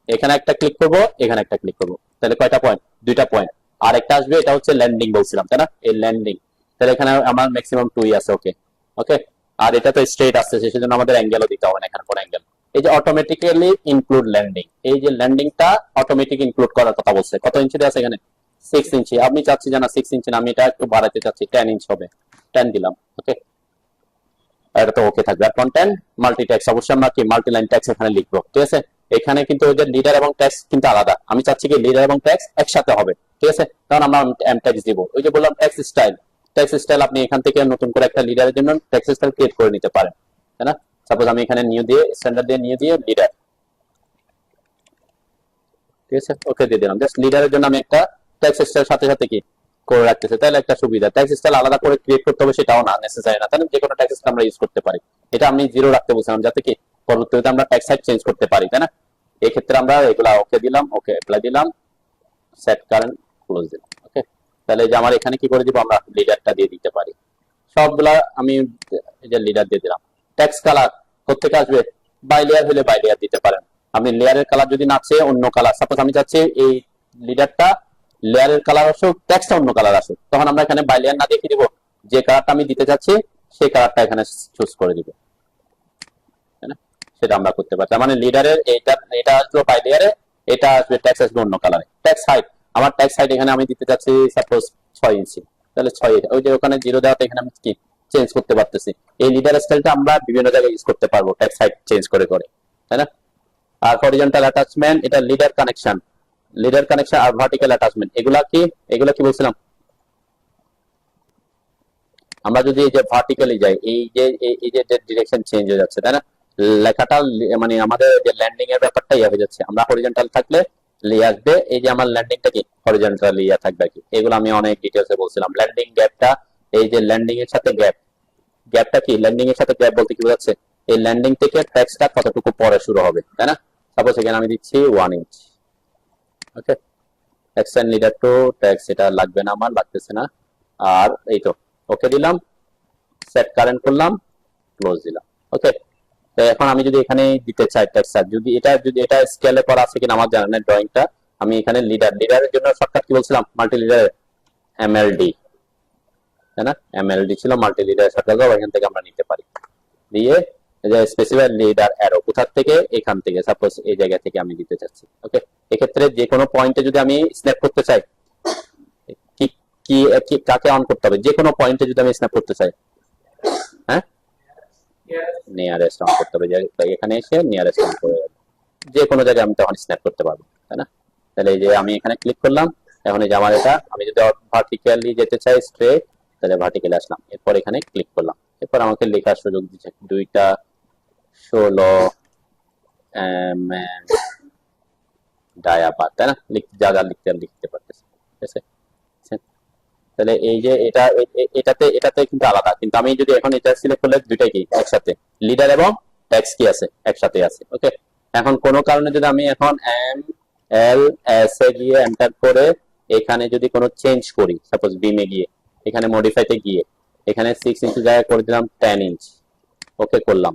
এখানে একটা ক্লিক করব, এখানে একটা ক্লিক করব, তাহলে কয়টা পয়েন্ট, 2টা পয়েন্ট। আর একটা আসবে, এটা হচ্ছে ল্যান্ডিং বলছিলাম, তাই না? এই ল্যান্ডিং, তাহলে এখানে আমার ম্যাক্সিমাম 2 আছে, ওকে? ওকে? আর এটা তো স্ট্রেট আসছে, সেজন্য আমাদের অ্যাঙ্গেলও দিতে হবে না, এখানে কোন অ্যাঙ্গেল। এই যে অটোমেটিক্যালি ইনক্লুড ল্যান্ডিং, এই যে ল্যান্ডিংটা অটোমেটিক ইনক্লুড করার কথা বলছে, কত ইঞ্চি আছে এখানে, 6 ইঞ্চি, আমি চাচ্ছি যে না 6 ইঞ্চি না, আমি এটা একটু বাড়াতে চাচ্ছি, 10 ইঞ্চ হবে, 10 দিলাম। ওকে, এটা তো ওকে থাকবে। আর কন্টেন্ট মাল্টি ট্যাক্স, অবশ্যই আমরা কি মাল্টি লাইন ট্যাক্স এখানে লিখবো, ঠিক আছে। এখানে কিন্তু ওই যে লিডার এবং ট্যাক্স কিন্তু আলাদা, আমি চাচ্ছি কি লিডার এবং ট্যাক্স একসাথে হবে, ঠিক আছে। তখন আমরা এম ট্যাক্স দিব। ওই যে বললাম ট্যাক্স স্টাইল, ট্যাক্স স্টাইল আপনি এখান থেকে নতুন করে একটা লিডারের জন্য ট্যাক্স স্টাইল ক্রিয়েট করে নিতে পারেন, তাই না। সাপোজ আমি এখানে নিউ দিয়ে স্ট্যান্ডার্ড দিয়ে নিউ দিয়ে লিডার, ঠিক আছে, ওকে দিয়ে দিলাম। জাস্ট লিডারের জন্য আমি একটা ট্যাক্স স্টাইল সাথে সাথে কি করে রাখতেছে, তাহলে একটা সুবিধা। ট্যাক্স স্টাইল আলাদা করে ক্রিয়েট করতে হবে সেটাও না, নেসেসারি না, তাহলে যে কোনো ট্যাক্স স্টাইল আমরা ইউজ করতে পারি। এটা আমি জিরো রাখতে বলছিলাম যাতে কি পরবর্তীতে আমরা ট্যাক্স সাইট চেঞ্জ করতে পারি, তাই না। এই ক্ষেত্রে আমরা এগুলা ওকে দিলাম, ওকে অ্যাপ্লাই দিলাম, সেট কারেন্ট ক্লোজ দিলাম। ওকে, তাহলে যে আমার এখানে কি করে দিব, আমরা লিডারটা দিয়ে দিতে পারি সবগুলা। আমি এই যে লিডার দিয়ে দিলাম। ট্যাক্স কালার কোথেকে আসবে, বাই লেয়ার হলে বাই লেয়ার দিতে পারেন আপনি। লেয়ারের কালার যদি না চেয়ে অন্য কালার, সাপোজ আমি চাচ্ছি এই লিডারটা লেয়ারের কালার আসুক, ট্যাক্সটা অন্য কালার আসুক, তখন আমরা এখানে বাই লেয়ার না দিয়ে কি দিব, যে কালারটা আমি দিতে চাচ্ছি সেই কালারটা এখানে চুজ করে দিব, তাই না। সেটা আমরা করতে পারি। তার মানে লিডারের এটা আসবে বাই লেয়ারে, এটা আসবে ট্যাক্স আসবে অন্য কালারে। ট্যাক্স হাইট, আমার ট্যাক্স হাইট এখানে আমি দিতে চাচ্ছি সাপোজ 6 ইঞ্চি, তাহলে 6, ওই যে ওখানে 0 দেওয়াতে এখানে আমি কি চেঞ্জ করতে পারতেছি। এই লিডার স্টাইলটা আমরা বিভিন্ন জায়গায় ইউজ করতে পারবো ট্যাক্স হাইট চেঞ্জ করে করে, তাই না। আর হরিজন্টাল অ্যাটাচমেন্ট, এটা লিডার কানেকশন, লিডার কানেকশন আর ভার্টিক্যাল অ্যাটাচমেন্ট, এগুলা কি বলছিলাম। আমরা যদি এই যে ভার্টিক্যালি যাই, এই যে ডিরেকশন চেঞ্জ হয়ে যাচ্ছে, তাই না। লেখাটা মানে আমাদের যে ল্যান্ডিং এর ব্যাপারটা ইয়ে হয়ে যাচ্ছে। আমরা হরিজন্টাল থাকলে লিয়ে আসবে, এই যে আমার ল্যান্ডিংটা কি হরিজন্টাল ইয়ে থাকবে কি, এগুলো আমি অনেক ডিটেলসে বলছিলাম। ল্যান্ডিং গ্যাপটা, এই যে ল্যান্ডিং এর সাথে গ্যাপটা কি, ল্যান্ডিং এর সাথে গ্যাপ বলতে কি বোঝাচ্ছে, এই ল্যান্ডিং থেকে ট্যাক্সটা কতটুকু পরে শুরু হবে, তাই না। সাপোজ এখানে আমি দিচ্ছি 1 ইঞ্চ। ওকে, এক্সটেন্ড লিডার টু ট্যাক্স, এটা লাগবে না, আমার লাগতেছে না। আর এই তো ওকে দিলাম, সেট কারেন্ট করলাম, ক্লোজ দিলাম। ওকে, তো এখন আমি যদি এখানে দিতে চাই টেক্সচার, যদি এটা স্কেলে করা আছে কিনা আমার জানা নেই ড্রয়িংটা। আমি এখানে লিডারের জন্য শর্টকাট কি বলছিলাম, মাল্টি লিডার এমএলডি, তাই না। এমএলডি ছিল মাল্টি লিডার শর্টকাট, এখান থেকে আমরা নিতে পারি। দিয়ে যে স্পেসিফাই লিডার অ্যারো কোথা থেকে, এখান থেকে সাপোজ এই জায়গা থেকে আমি দিতে চাচ্ছি। ওকে, এক্ষেত্রে যে কোনো পয়েন্টে যদি আমি স্ন্যাপ করতে চাই, কি কি কাকে অন করতে হবে, যে কোনো পয়েন্টে যদি আমি স্ন্যাপ করতে চাই, হ্যাঁ নিয়ারেস্ট অন করতে হবে, এখানে এসে নিয়ারেস্ট অন করে যে কোনো জায়গায় আমি তখন স্ন্যাপ করতে পারবো, তাই না। তাহলে এই যে আমি এখানে ক্লিক করলাম, এখন এই যে আমার এটা, আমি যদি ভার্টিক্যালি যেতে চাই স্ট্রেট, তাহলে ভার্টিক্যালি আসলাম, এরপর এখানে ক্লিক করলাম, এরপর আমাকে লেখার সুযোগ দিচ্ছে 2টা 16 ডায়াপার, তাই না। যা যা লিখতে পারতেছে, ঠিক আছে। তাহলে এই যে এটাতে কিন্তু আলাদা, কিন্তু আমি যদি এখন এটা সিলেক্ট করলে দুইটাই কি একসাথে, লিডার এবং ট্যাক্স কি আছে একসাথে আছে। ওকে, এখন কোনো কারণে যদি আমি এখন MLS এ গিয়ে এন্টার করে এখানে যদি কোনো চেঞ্জ করি, সাপোজ বিমে গিয়ে এখানে মডিফাইতে গিয়ে এখানে 6 ইঞ্চি জায়গায় করে দিলাম 10 ইঞ্চ, ওকে করলাম,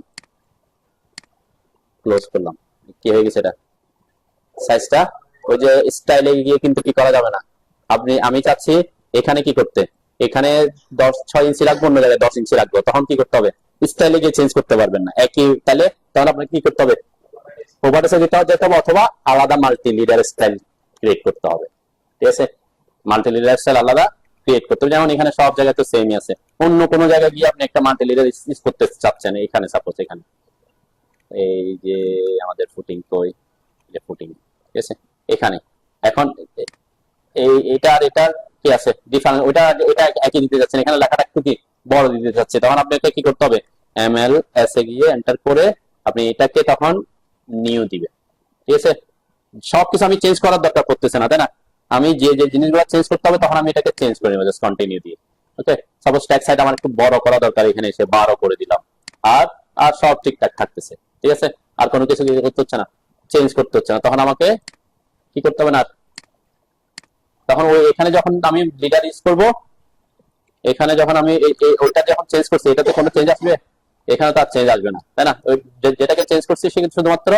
ক্লোজ করলাম, কি হয়ে গেছে এটা সাইজটা। ওই যে স্টাইলে গিয়ে কিন্তু কি করা যাবে না। আমি চাচ্ছি এখানে কি করতে, এখানে 6 ইঞ্চি রাখবো, অন্য জায়গায় 10 ইঞ্চি রাখবো, তখন কি করতে হবে, স্টাইলে গিয়ে চেঞ্জ করতে পারবেন না একই, তাহলে তখন আপনাকে কি করতে হবে, ওভারসে যেতে হবে অথবা আলাদা মাল্টি লিডার স্টাইল ক্রিয়েট করতে হবে, ঠিক আছে। মাল্টি লিডার স্টাইল আলাদা ক্রিয়েট করতে হবে, যেমন এখানে সব জায়গায় তো সেমই আছে। অন্য কোনো জায়গায় গিয়ে আপনি একটা মাল্টি লিডার ইউজ করতে চাচ্ছেন, এখানে সাপোজ এখানে এই যে আমাদের ফুটিং কই, যে ফুটিং, ঠিক আছে এখানে। এখন এটা আর এটা কি আছে ডিফারেন্স, এটা একই দিতে যাচ্ছেন, এখানে লেখাটা একটু কি বড় দিতে যাচ্ছে, তখন আপনাকে কি করতে হবে, MLS এ গিয়ে এন্টার করে আপনি এটাকে তখন নিউ দিবে, ঠিক আছে। সবকিছু আমি চেঞ্জ করার দরকার পড়তেছে না, তাই না। আমি যে যে জিনিসগুলো চেঞ্জ করতে হবে তখন আমি এটাকে চেঞ্জ করে নেবো, জাস্ট কন্টিনিউ দিয়ে। ওকে, সাপোজ ট্যাক্স সাইড আমার একটু বড় করা দরকার, এখানে এসে 12 করে দিলাম, আর আর সব ঠিকঠাক থাকতেছে, ঠিক আছে। আর কোনো কিছু করতে হচ্ছে না, চেঞ্জ করতে হচ্ছে না, তখন আমাকে কি করতে হবে না। তখন ওই এখানে যখন আমি লিডার ইউজ করব, এখানে যখন আমি ওইটা যখন চেঞ্জ করছি, এটাতে কোনো চেঞ্জ আসবে, এখানে তার চেঞ্জ আসবে না, তাই না। ওই যেটাকে চেঞ্জ করছি সে কিন্তু শুধুমাত্র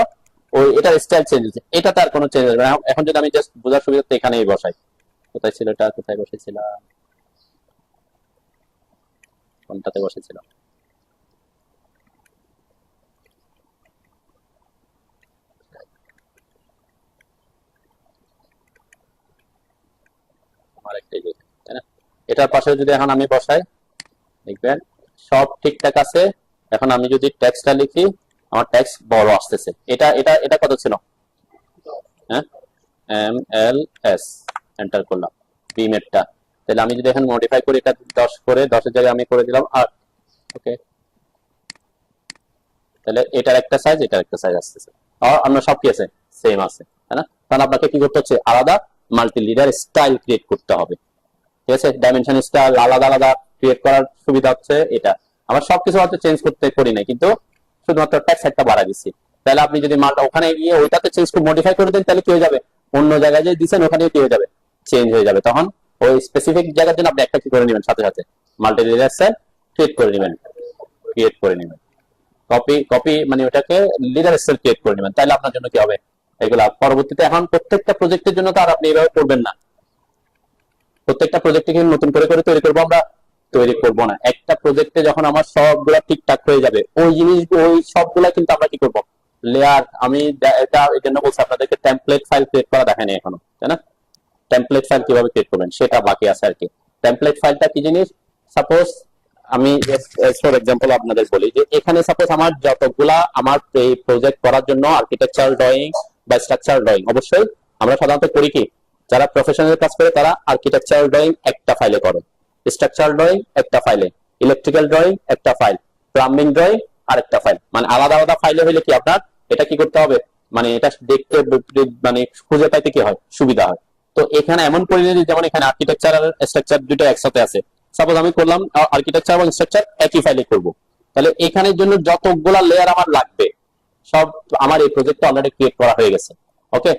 ওই এটার স্টাইল চেঞ্জ হচ্ছে, এটা তার কোনো চেঞ্জ আসবে না। এখন যদি আমি জাস্ট বোঝার সুবিধার্থে এখানেই বসাই, কোথায় ছিল এটা, কোথায় বসেছিলাম, কোনটাতে বসেছিলাম, আরেকটাই দেখেন, তাই না? এটার পাশে যদি এখন আমি বসাই, দেখবেন সব ঠিকঠাক আছে। এখন আমি যদি টেক্সটটা লিখি, আমার টেক্সট বড় আসতেছে। এটা এটা এটা কত ছিল? হ্যাঁ, MLS, এন্টার করলাম বিমেরটা। তাহলে আমি যদি এখন মডিফাই করি, এটা 10 করে 10-এর জায়গায় আমি করে দিলাম 8। ওকে, তাহলে এটার একটা সাইজ, এটার একটা সাইজ আসতেছে। আর আমরা সব কি আছে, সেম আছে, তাই না? কারণ আপনাকে কি করতে হচ্ছে, আলাদা মাল্টি লিডার স্টাইল ক্রিয়েট করতে হবে। ঠিক আছে, ডাইমেনশন স্টাইল আলাদা আলাদা ক্রিয়েট করার সুবিধা হচ্ছে এটা। আমার সবকিছু হয়তো চেঞ্জ করতে করি নাই, কিন্তু শুধুমাত্র ট্যাক্স একটা বাড়া দিচ্ছি। তাহলে আপনি যদি মালটা ওখানে গিয়ে ওইটাতে চেঞ্জ করে মডিফাই করে দেন, তাহলে কি হয়ে যাবে, অন্য জায়গায় যে দিচ্ছেন ওখানে কি হয়ে যাবে, চেঞ্জ হয়ে যাবে। তখন ওই স্পেসিফিক জায়গার জন্য আপনি একটা কি করে নেবেন, সাথে সাথে মাল্টি লিডার স্টাইল ক্রিয়েট করে নেবেন, ক্রিয়েট করে নেবেন। কপি কপি মানে ওটাকে লিডার স্টাইল ক্রিয়েট করে নেবেন। তাহলে আপনার জন্য কি হবে, এগুলা পরবর্তীতে এখন প্রত্যেকটা প্রজেক্টের জন্য তো আর আপনি এইভাবে করবেন না। প্রত্যেকটা প্রজেক্টকে নতুন করে করে তৈরি করবো আমরা, তৈরি করব না। একটা প্রজেক্টে যখন আমার সবগুলা ঠিকঠাক হয়ে যাবে, ওই জিনিস ওই সবগুলা কিন্তু আমরা কি করব, লেয়ার। আমি এটা এই জন্য বলছি আপনাদেরকে টেমপ্লেট ফাইল ক্রিয়েট করা দেখায়নি এখনো, তাই না? টেমপ্লেট ফাইল কিভাবে ক্রিয়েট করবেন সেটা বাকি আছে আর কি। টেমপ্লেট ফাইলটা কি জিনিস, সাপোজ আমি ফর এক্সাম্পল আপনাদের বলি যে এখানে সাপোজ আমার যতগুলা আমার এই প্রজেক্ট করার জন্য আর্কিটেকচারাল ড্রয়িং বা স্ট্রাকচারাল ড্রয়িং, অবশ্যই আমরা সাধারণত করি কি, যারা প্রফেশনাল কাজ করে তারা আর্কিটেকচারাল ড্রয়িং একটা ফাইলে করে, স্ট্রাকচারাল ড্রয়িং একটা ফাইলে, ইলেকট্রিক্যাল ড্রয়িং একটা ফাইল, প্লাম্বিং ড্রয়িং আরেকটা ফাইল। মানে আলাদা আলাদা ফাইলে হইলে কি আপনার এটা কি করতে হবে, মানে এটা দেখতে মানে খুঁজে পাইতে কি হয়, সুবিধা হয়। তো এখানে এমন পরিণতি, যেমন এখানে আর্কিটেকচার আর স্ট্রাকচার দুটো একসাথে আছে। সাপোজ আমি করলাম আর্কিটেকচার এবং স্ট্রাকচার একই ফাইলে করব, তাহলে এখানের জন্য যতগুলা লেয়ার আমার লাগবে সব আমার এই প্রজেক্টটা অলরেডি ক্রিয়েট করা হয়ে গেছে। ওকে,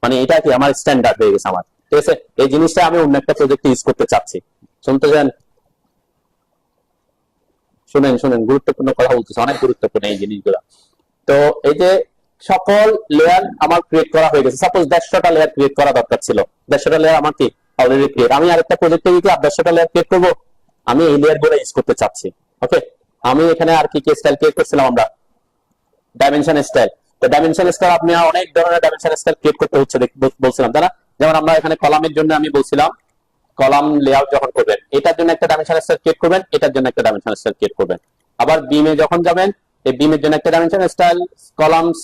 মানে এটা কি আমার স্ট্যান্ডার্ড হয়ে গেছে আমার। ঠিক আছে, এই জিনিসটা আমি অন্য একটা প্রজেক্টে ইউজ করতে চাচ্ছি। শুনতে চান? শুনেন শুনেন, গুরুত্বপূর্ণ কথা বলতেছে, অনেক গুরুত্বপূর্ণ এই জিনিসগুলো। তো এই যে সকল লেয়ার আমার ক্রিয়েট করা হয়ে গেছে। সাপোজ 150টা লেয়ার ক্রিয়েট করা দরকার ছিল, 150টা লেয়ার আমার কি অলরেডি ক্রিয়েট। আমি আরেকটা প্রজেক্টে গিয়ে 150টা লেয়ার ক্রিয়েট করবো, আমি এই লেয়ার গুলো ইউজ করতে চাচ্ছি। ওকে, আমি এখানে আর কি স্টাইল ক্রিয়েট করছিলাম আমরা, ডাইমেনশন স্টাইল। তো ডাইমেনশন স্টাইল আপনি অনেক ধরনের ডাইমেনশন স্টাইল ক্রিয়েট করতে হচ্ছে বলছিলাম, তাই না? যেমন আমরা এখানে কলামের জন্য আমি বলছিলাম, কলাম লেআউট যখন করবেন এটার জন্য একটা ডাইমেনশন স্টাইল ক্রিয়েট করবেন, এটার জন্য একটা ডাইমেনশন স্টাইল ক্রিয়েট করবেন। আবার বিমে যখন যাবেন, এই বিমের জন্য একটা ডাইমেনশন স্টাইল, কলামস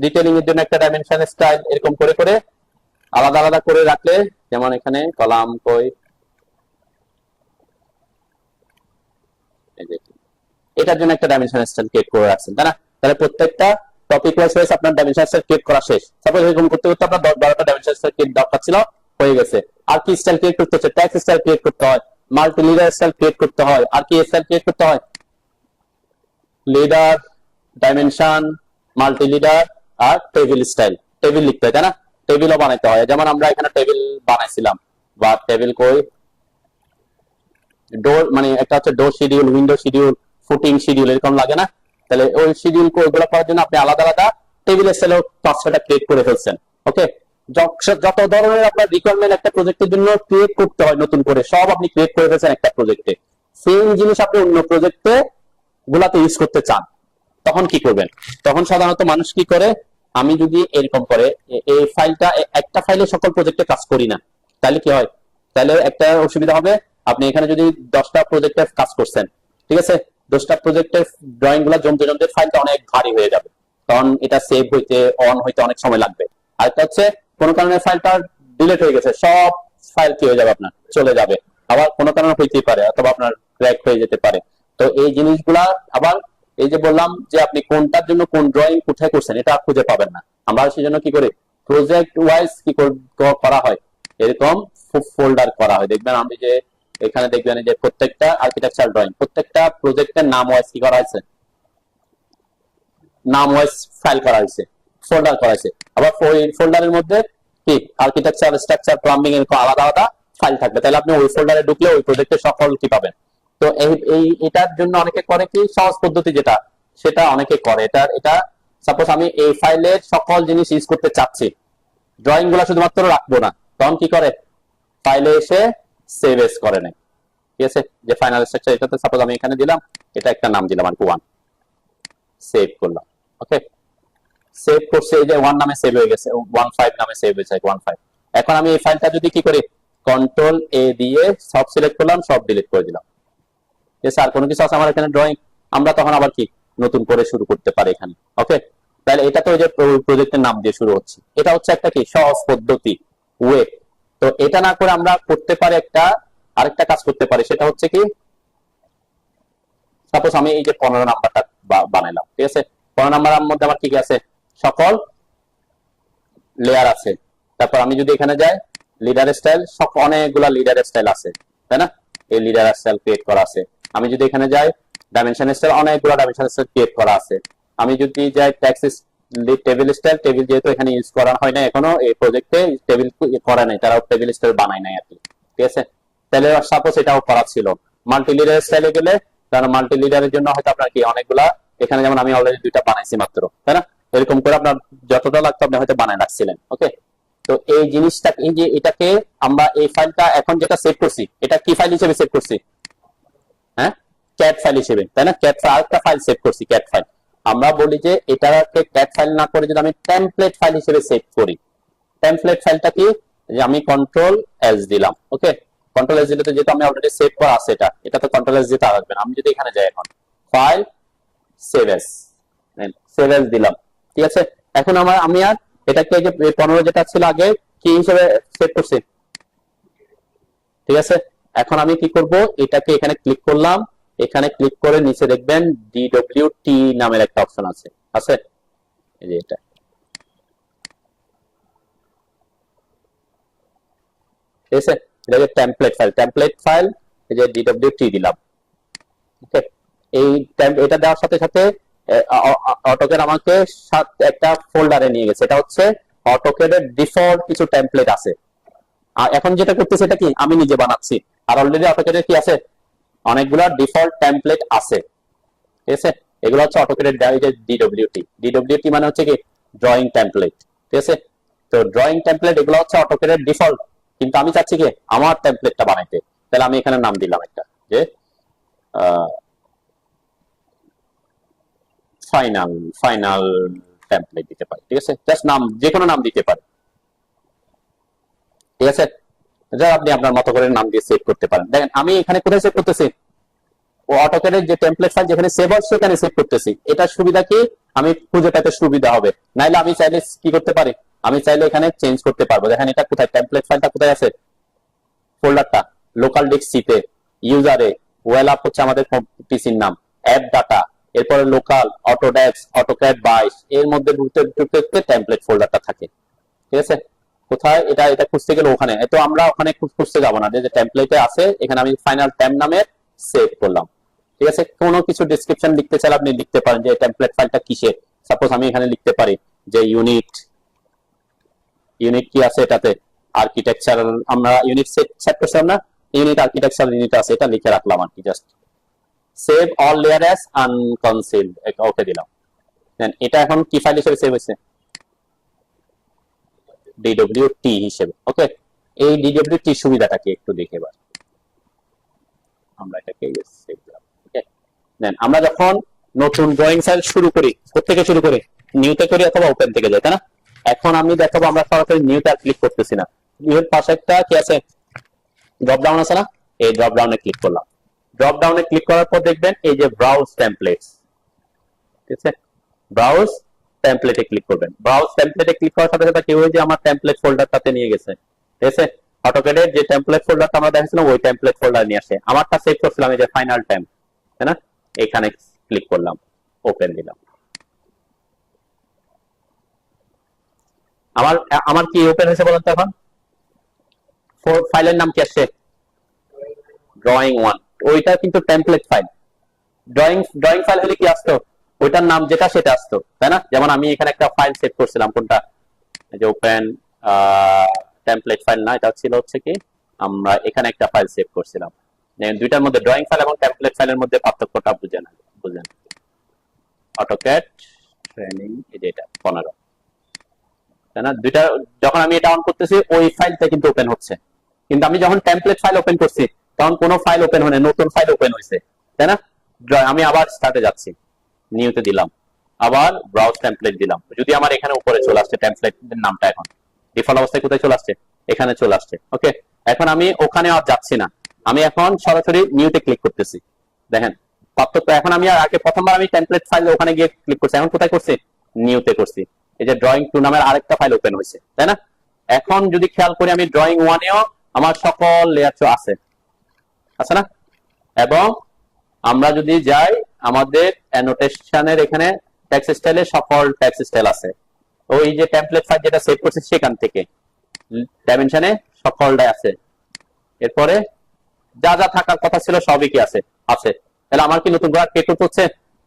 ডিটেইলিং এর জন্য একটা ডাইমেনশন স্টাইল, এরকম করে করে আলাদা আলাদা করে রাখলে, যেমন এখানে কলাম কই, এটার জন্য একটা ডাইমেনশন স্টাইল ক্রিয়েট করে রাখছেন, তাই না? তাহলে প্রত্যেকটা টপিক ওয়াইজ ওয়াইজ আপনার ডাইমেনশন স্টাইল ক্রিয়েট করা শেষ। সাপোজ এরকম করতে করতে আপনার 10-12টা ডাইমেনশন স্টাইল ক্রিয়েট দরকার ছিল, হয়ে গেছে। আর কি স্টাইল ক্রিয়েট করতে হচ্ছে, ট্যাক্স স্টাইল ক্রিয়েট করতে হয়, মাল্টি লিডার স্টাইল ক্রিয়েট করতে হয়, আর কি স্টাইল ক্রিয়েট করতে হয়, লিডার, ডাইমেনশন, মাল্টি লিডার আর টেবিল স্টাইল। টেবিল লিখতে হয়, তাই না? টেবিলও বানাইতে হয়। যেমন আমরা এখানে টেবিল বানাইছিলাম, বা টেবিল কই, ডোর মানে একটা হচ্ছে door schedule, window schedule, footing schedule, এরকম লাগে না? তাহলে ওই শিডিউল ওইগুলো করার জন্য আপনি আলাদা আলাদা টেবিল স্টাইলও 5-6টা ক্রিয়েট করে ফেলছেন। ওকে, যত ধরনের আপনার রিকোয়ারমেন্ট একটা প্রজেক্টের জন্য ক্রিয়েট করতে হয় নতুন করে, সব আপনি ক্রিয়েট করে ফেলছেন একটা প্রজেক্টে। সেম জিনিস আপনি অন্য প্রজেক্টে গুলাতে ইউজ করতে চান, তখন কি করবেন? তখন সাধারণত মানুষ কি করে, আমি যদি এরকম করে এই ফাইলটা একটা ফাইলে সকল প্রজেক্টে কাজ করি না, তাহলে কি হয়, তাহলে একটা অসুবিধা হবে। আপনি এখানে যদি 10টা প্রজেক্টে কাজ করছেন, ঠিক আছে, 10টা প্রজেক্টের ড্রয়িং গুলা জমতে জমতে ফাইলটা অনেক ভারী হয়ে যাবে, কারণ এটা সেভ হইতে অন হইতে অনেক সময় লাগবে। আরেকটা হচ্ছে কোনো কারণে ফাইলটা ডিলিট হয়ে গেছে, সব ফাইল কি হয়ে যাবে, আপনার চলে যাবে। আবার কোনো কারণে হইতেই পারে, অথবা আপনার ক্র্যাক হয়ে যেতে পারে। তো এই জিনিসগুলা আবার, এই যে বললাম যে আপনি কোনটার জন্য কোন ড্রয়িং কোথায় করছেন এটা খুঁজে পাবেন না। আমরা সেই জন্য কি করি, প্রজেক্ট ওয়াইজ কি করা হয়, এরকম ফোল্ডার করা হয়। দেখবেন আমি যে এখানে দেখবেন যে প্রত্যেকটা আর্কিটেকচার ড্রয়িং, প্রত্যেকটা প্রজেক্টের নাম ওয়াইজ কি করা হয়েছে, নাম ওয়াইজ ফাইল করা হয়েছে, ফোল্ডার করা হয়েছে। আবার ওই ফোল্ডারের মধ্যে কি আর্কিটেকচার, স্ট্রাকচার, প্লাম্বিং এরকম আলাদা আলাদা ফাইল থাকবে। তাহলে আপনি ওই ফোল্ডারে ঢুকলে ওই প্রজেক্টের সকল কি পাবেন। তো এটার জন্য অনেকে করে কি, সহজ পদ্ধতি যেটা, সেটা অনেকে করে। এটা সাপোজ আমি এই ফাইলের সকল জিনিস ইউজ করতে চাচ্ছি, ড্রয়িং গুলা শুধুমাত্র রাখবো না, তখন কি করে, ফাইলে এসে সেভ এস করে নেয়। ঠিক আছে, যে ফাইনাল স্ট্রাকচার এটাতে সাপোজ আমি এখানে দিলাম, এটা একটা নাম দিলাম আর কি 1, সেভ করলাম। ওকে, সেভ করছে, এই যে 1 নামে সেভ হয়ে গেছে, 15 নামে সেভ হয়েছে 15। এখন আমি এই ফাইলটা যদি কি করি, কন্ট্রোল এ দিয়ে সব সিলেক্ট করলাম, সব ডিলিট করে দিলাম। আর কোনো কিছু আছে আমার এখানে ড্রয়িং, আমরা তখন আবার কি নতুন করে শুরু করতে পারি এখানে। ওকে, তাহলে এটা তো ওই যে প্রজেক্টের নাম দিয়ে শুরু হচ্ছে, এটা হচ্ছে একটা কি সহজ পদ্ধতি, ওয়ে। তো এটা না করে আমরা করতে পারি আরেকটা কাজ করতে পারি, সেটা হচ্ছে কি সাপোজ আমি এই যে 15 নাম্বারটা বানাইলাম, ঠিক আছে, 15 নাম্বারের মধ্যে আমার কি কি আছে, সকল লেয়ার আছে। তারপর আমি যদি এখানে যাই লিডার স্টাইল, সব অনেকগুলা লিডার স্টাইল আছে, তাই না, এই লিডার স্টাইল ক্রিয়েট করা আছে। আমি যদি এখানে যাই ডাইমেনশন স্টাইল, অনেকগুলো ডাইমেনশন স্টাইল ক্রিয়েট করা আছে। আমি যদি যাই টেক্সট টেবিল স্টাইল, টেবিল যেহেতু এখানে ইউজ করা হয় না এখনো, এই প্রজেক্টে টেবিল করা নাই, তারা টেবিল স্টাইল বানায় নাই আর কি, ঠিক আছে। তাহলে সাপোজ এটাও করা ছিল। মাল্টি লিডার স্টাইলে গেলে, কারণ মাল্টি লিডারের জন্য হয়তো আপনার কি অনেকগুলা, এখানে যেমন আমি অলরেডি 2টা বানাইছি মাত্র, তাই না, এরকম করে আপনার যতটা লাগতো আপনি হয়তো বানায় রাখছিলেন। ওকে, তো এই জিনিসটা, এই যে এটাকে আমরা এই ফাইলটা এখন যেটা সেভ করছি, এটা কি ফাইল হিসেবে সেভ করছি, হ্যাঁ, ক্যাট ফাইল হিসেবে, তাই না, ক্যাট ফাইল, আরেকটা ফাইল সেভ করছি ক্যাট ফাইল। আমরা বলি যে এটাকে ক্যাট ফাইল না করে যদি আমি টেমপ্লেট ফাইল হিসেবে সেভ করি, টেমপ্লেট ফাইলটা কি, যে আমি কন্ট্রোল এস দিলাম। ওকে, কন্ট্রোল এস দিলে তো যেহেতু আমি অলরেডি সেভ করা আছে এটা তো কন্ট্রোল এস দিতে আসবে না। আমি যদি এখানে যাই এখন file save S, save S দিলাম, ঠিক আছে। এখন আমি আর এটাকে যে 15 যেটা ছিল আগে কি হিসেবে সেভ করছি, ঠিক আছে। এখন আমি কি করব, এটাকে এখানে ক্লিক করলাম, এখানে ক্লিক করে নিচে দেখবেন DWT নামের একটা অপশন আছে, এই যে এটা, ঠিক আছে, এটা যে টেমপ্লেট ফাইল, এই যে DWT দিলাম। ওকে, এই এটা দেওয়ার সাথে সাথে অটোক্যাড আমাকে একটা ফোল্ডারে নিয়ে গেছে, এটা হচ্ছে অটোক্যাডের ডিফল্ট কিছু টেমপ্লেট আছে। আর এখন যেটা করতেছে এটা কি আমি নিজে বানাচ্ছি, আর অলরেডি অটোক্যাডের কি আছে অনেকগুলা ডিফল্ট টেমপ্লেট আছে, ঠিক আছে। এগুলো হচ্ছে অটোক্যাডের DWT মানে হচ্ছে কি ড্রয়িং টেমপ্লেট, ঠিক আছে। তো ড্রয়িং টেমপ্লেট এগুলো হচ্ছে অটোক্যাডের ডিফল্ট, কিন্তু আমি চাচ্ছি কি আমার টেমপ্লেটটা বানাইতে, তাহলে আমি এখানে নাম দিলাম একটা যে ফাইনাল টেমপ্লেট দিতে পারি, ঠিক আছে, জাস্ট নাম যে কোনো নাম দিতে পারি, ঠিক আছে। যা আপনি আপনার মতো করে নাম দিয়ে সেভ করতে পারেন। দেখেন আমি এখানে কোথায় সেভ করতেছি, ও অটোক্যাডের যে টেমপ্লেট ফাইল যেখানে সেভ হয় সেখানে সেভ করতেছি। এটা সুবিধা কি, আমি খুঁজে পেতে সুবিধা হবে, নাইলে আমি চাইলে কি করতে পারি, আমি চাইলে এখানে চেঞ্জ করতে পারবো। দেখেন এটা কোথায়, টেমপ্লেট ফাইলটা কোথায় আছে, ফোল্ডারটা লোকাল ডিস্ক সিতে, ইউজারে, ওয়েল আপ হচ্ছে আমাদের পিসির নাম, অ্যাপ ডাটা, এরপরে লোকাল, অটোডেস্ক, অটোক্যাড 22, এর মধ্যে ঢুকতে টেমপ্লেট ফোল্ডারটা থাকে, ঠিক আছে। কোথায় এটা খুঁজতে গেলে ওখানে, তো আমরা ওখানে খুঁজতে যাবো না, যে টেমপ্লেটে আছে এখানে আমি ফাইনাল টেম নামে সেভ করলাম, ঠিক আছে। কোনো কিছু ডেসক্রিপশন লিখতে চাইলে আপনি লিখতে পারেন যে টেমপ্লেট ফাইলটা কিসের, সাপোজ আমি এখানে লিখতে পারি যে ইউনিট কি আছে এটাতে, আর্কিটেকচার, আমরা ইউনিট সেট করছিলাম না, ইউনিট আর্কিটেকচার ইউনিট আছে, এটা লিখে রাখলাম আর কি, just save all layer as unconcealed, okay দিলাম। দেন এটা এখন কি ফাইল হিসেবে সেভ হয়েছে, DWT হিসেবে। ওকে, এই DWT সুবিধাটা কি একটু দেখে এবার আমরা এটাকে সেভ দিলাম। ওকে, দেন আমরা যখন নতুন ড্রয়িং ফাইল শুরু করি, কোত্থেকে শুরু করি, নিউতে করি অথবা ওপেন থেকে যাই, তাই না। এখন আমি দেখাবো আমরা সরাসরি নিউতে আর ক্লিক করতেছি না, নিউর পাশে একটা কি আছে ড্রপ ডাউন আছে না, এই ড্রপ ডাউনে ক্লিক করলাম। ড্রপ ডাউনে ক্লিক করার পর দেখবেন এই যে ব্রাউজ টেমপ্লেটস, ঠিক আছে, ব্রাউজ টেমপ্লেটে ক্লিক করবেন। ব্রাউজ টেমপ্লেটে ক্লিক করার সাথে সাথে কি হয় যে আমার টেমপ্লেট ফোল্ডারটাতে নিয়ে গেছে, ঠিক আছে। অটোক্যাডের যে টেমপ্লেট ফোল্ডারটা আমরা দেখাচ্ছিলাম ওই টেমপ্লেট ফোল্ডার নিয়ে আসে, আমারটা সেভ করছিলাম এই যে ফাইনাল টেম, তাই না, এখানে ক্লিক করলাম, ওপেন দিলাম। আমার কি ওপেন হয়েছে বলেন তো, এখন ফাইলের নাম কি আসছে, ড্রয়িং 1, ওইটা কিন্তু টেমপ্লেট ফাইল। ড্রয়িং ফাইল হলে কি আসতো, ওইটার নাম যেটা সেটা আসতো, তাই না। যেমন আমি এখানে একটা ফাইল সেভ করছিলাম, কোনটা, যে ওপেন টেমপ্লেট ফাইল না, এটা ছিল হচ্ছে কি আমরা এখানে একটা ফাইল সেভ করছিলাম। দুইটার মধ্যে ড্রয়িং ফাইল এবং টেমপ্লেট ফাইলের মধ্যে পার্থক্যটা বুঝেন। অটোক্যাড ট্রেনিং, এই যে এটা 15, তাই না। দুইটা যখন আমি এটা অন করতেছি ওই ফাইলটা কিন্তু ওপেন হচ্ছে, কিন্তু আমি যখন টেমপ্লেট ফাইল ওপেন করছি তখন কোনো ফাইল ওপেন হয় না, নতুন ফাইল ওপেন হয়েছে, তাই না। আমি আবার স্টার্টে যাচ্ছি, নিউতে দিলাম, আবার ব্রাউজ টেমপ্লেট দিলাম, যদি আমার এখানে উপরে চলে আসছে টেমপ্লেটের নামটা, এখন ডিফল্ট অবস্থায় কোথায় চলে আসছে, এখানে চলে আসছে। ওকে, এখন আমি ওখানে আর যাচ্ছি না, আমি এখন সরাসরি নিউতে ক্লিক করতেছি। দেখেন পার্থক্য, এখন আমি আগে প্রথমবার আমি টেমপ্লেট ফাইল ওখানে গিয়ে ক্লিক করছি, এখন কোথায় করছি? নিউতে করছি। এই যে ড্রয়িং 2 নামের আরেকটা ফাইল ওপেন হয়েছে, তাই না? এখন যদি খেয়াল করি আমি ড্রয়িং 1-এও আমার সকল লেয়ার আছে, আছে না? এবং আমরা যদি যাই আমাদের অ্যানোটেশনের এখানে টেক্সট স্টাইলে সকল টেক্সট স্টাইল আছে। ওই যে টেমপ্লেট ফাইল যেটা সেভ করছি সেখান থেকে ডাইমেনশনে সকলটাই আছে। এরপরে যা যা থাকার কথা ছিল সবই কি আছে আছে। তাহলে আমার কি নতুন করে ক্রিয়েট হচ্ছে,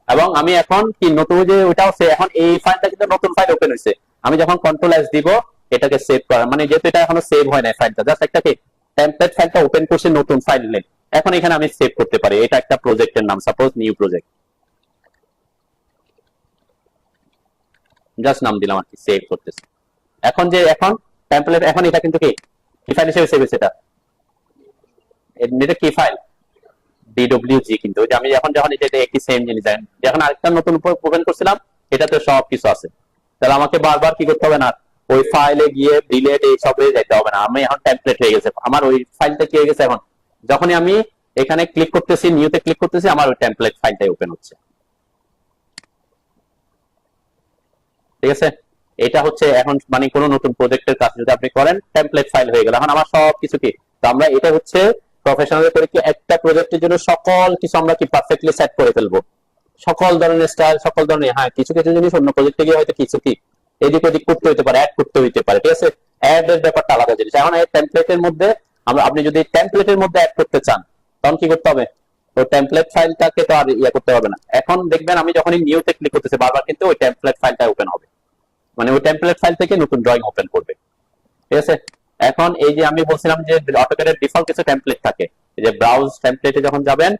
এবং আমি এখন কি নতুন যে ওইটা আছে, এখন এই ফাইলটা কিন্তু নতুন ফাইল ওপেন হয়েছে। আমি যখন কন্ট্রোল এস দিব এটাকে সেভ করা, মানে যেহেতু এটা এখনো সেভ হয় না ফাইলটা, জাস্ট একটা কি টেমপ্লেট ফাইলটা ওপেন করছে নতুন ফাইল নেই, এখন এখানে আমি সেভ করতে পারি। এটা একটা প্রজেক্টের নাম, সাপোজ নিউ প্রজেক্ট, জাস্ট নাম দিলাম আর কি, সেভ করতেছি। এখন যে এখন টেমপ্লেট, এখন এটা কিন্তু কি ফাইল হিসেবে সেভ হয়েছে, এটা কি ফাইল ডিডব্লিউজি, কিন্তু ওই যে আমি যখন এটা একই সেম জিনিস, যখন আরেকটা নতুন ওপেন করছিলাম এটাতে সব কিছু আছে। তাহলে আমাকে বারবার কি করতে হবে না, ওই ফাইলে গিয়ে ডিলেট এই সবে যেতে হবে না, আমি এখন টেমপ্লেট হয়ে গেছে আমার ওই ফাইলটা কি হয়ে গেছে। এখন যখনই আমি এখানে ক্লিক করতেছি, নিউতে ক্লিক করতেছি, আমার ওই টেমপ্লেট ফাইলটাই ওপেন হচ্ছে। ঠিক আছে, এটা হচ্ছে এখন মানে কোনো নতুন প্রজেক্টের কাজ যদি আপনি করেন টেমপ্লেট ফাইল হয়ে গেল। এখন আমার সব কিছু কি, তো আমরা এটা হচ্ছে প্রফেশনাল করে কি একটা প্রজেক্টের জন্য সকল কিছু আমরা কি পারফেক্টলি সেট করে ফেলবো, সকল ধরনের স্টাইল, সকল ধরনের। হ্যাঁ, কিছু কিছু জিনিস অন্য প্রজেক্টে গিয়ে হয়তো কিছু কি এদিক ওদিক করতে হইতে পারে, অ্যাড করতে হইতে পারে। ঠিক আছে, অ্যাড এর ব্যাপারটা আলাদা জিনিস। এখন এই টেমপ্লেটের মধ্যে আপনি যদি টেমপ্লেটের মধ্যে অ্যাড করতে চান তখন কি করতে হবে, তো টেমপ্লেট ফাইলটাকে তো আর ইয়ে করতে হবে না। এখন দেখবেন আমি যখনই নিউতে ক্লিক করতেছি বারবার কিন্তু ওই টেমপ্লেট ফাইলটা ওপেন হবে, মানে ওই টেমপ্লেট ফাইল থেকে নতুন ড্রয়িং ওপেন করবে। ঠিক আছে, এখন এই যে আমি বলছিলাম যে অটোক্যাডের ডিফল্ট কিছু টেমপ্লেট থাকে, এই যে ব্রাউজ টেমপ্লেটে যখন যাবেন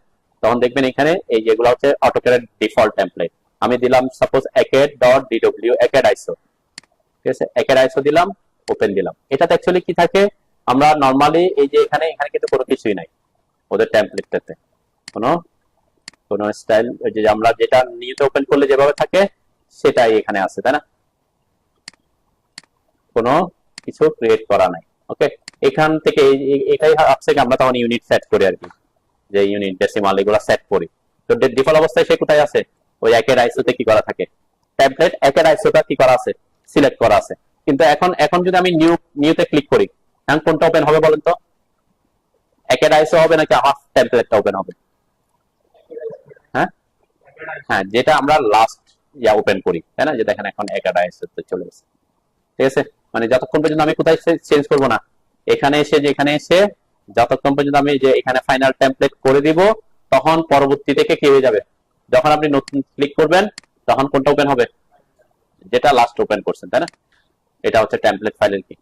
তখন দেখবেন এখানে এই যেগুলো হচ্ছে অটোক্যাডের ডিফল্ট টেমপ্লেট। আমি দিলাম সাপোজ acad.dw acad iso, ঠিক আছে, acad iso দিলাম, ওপেন দিলাম। এটাতে অ্যাকচুয়ালি কি থাকে, আমরা নরমালি এই যে এখানে কিন্তু কোনো কিছুই নাই ওদের টেমপ্লেটটাতে, কোনো স্টাইল যে আমরা যেটা নিউতে ওপেন করলে যেভাবে থাকে সেটাই এখানে আছে, তাই না? কোনো কিছু ক্রিয়েট করা নাই। ওকে, এখান থেকে এটাই হচ্ছে আমরা তখন ইউনিট সেট করি আর কি, যে ইউনিট ডেসিমাল এগুলো সেট করি। তো ডিফল্ট অবস্থায় সে কোথায় আছে, ওই acad iso তে কি করা থাকে, টেমপ্লেট acad iso টা কি করা আছে, সিলেক্ট করা আছে। কিন্তু এখন যদি আমি নিউতে ক্লিক করি এখন কোনটা ওপেন হবে বলেন তো, acad iso হবে নাকি আমার টেমপ্লেটটা ওপেন হবে? হ্যাঁ হ্যাঁ, যেটা আমরা লাস্ট ওপেন করি, তাই না, যে দেখেন এখন acad iso তে চলে গেছে। ঠিক আছে, মানে যতক্ষণ পর্যন্ত আমি কোথায় চেঞ্জ করব না, এখানে এসে যে এখানে এসে যতক্ষণ পর্যন্ত আমি যে এখানে ফাইনাল টেমপ্লেট করে দিব তখন পরবর্তী থেকে কি হয়ে যাবে, যখন আপনি নতুন ক্লিক করবেন তখন কোনটা ওপেন হবে, যেটা লাস্ট ওপেন করছেন, তাই না? এটা হচ্ছে টেমপ্লেট ফাইলের কি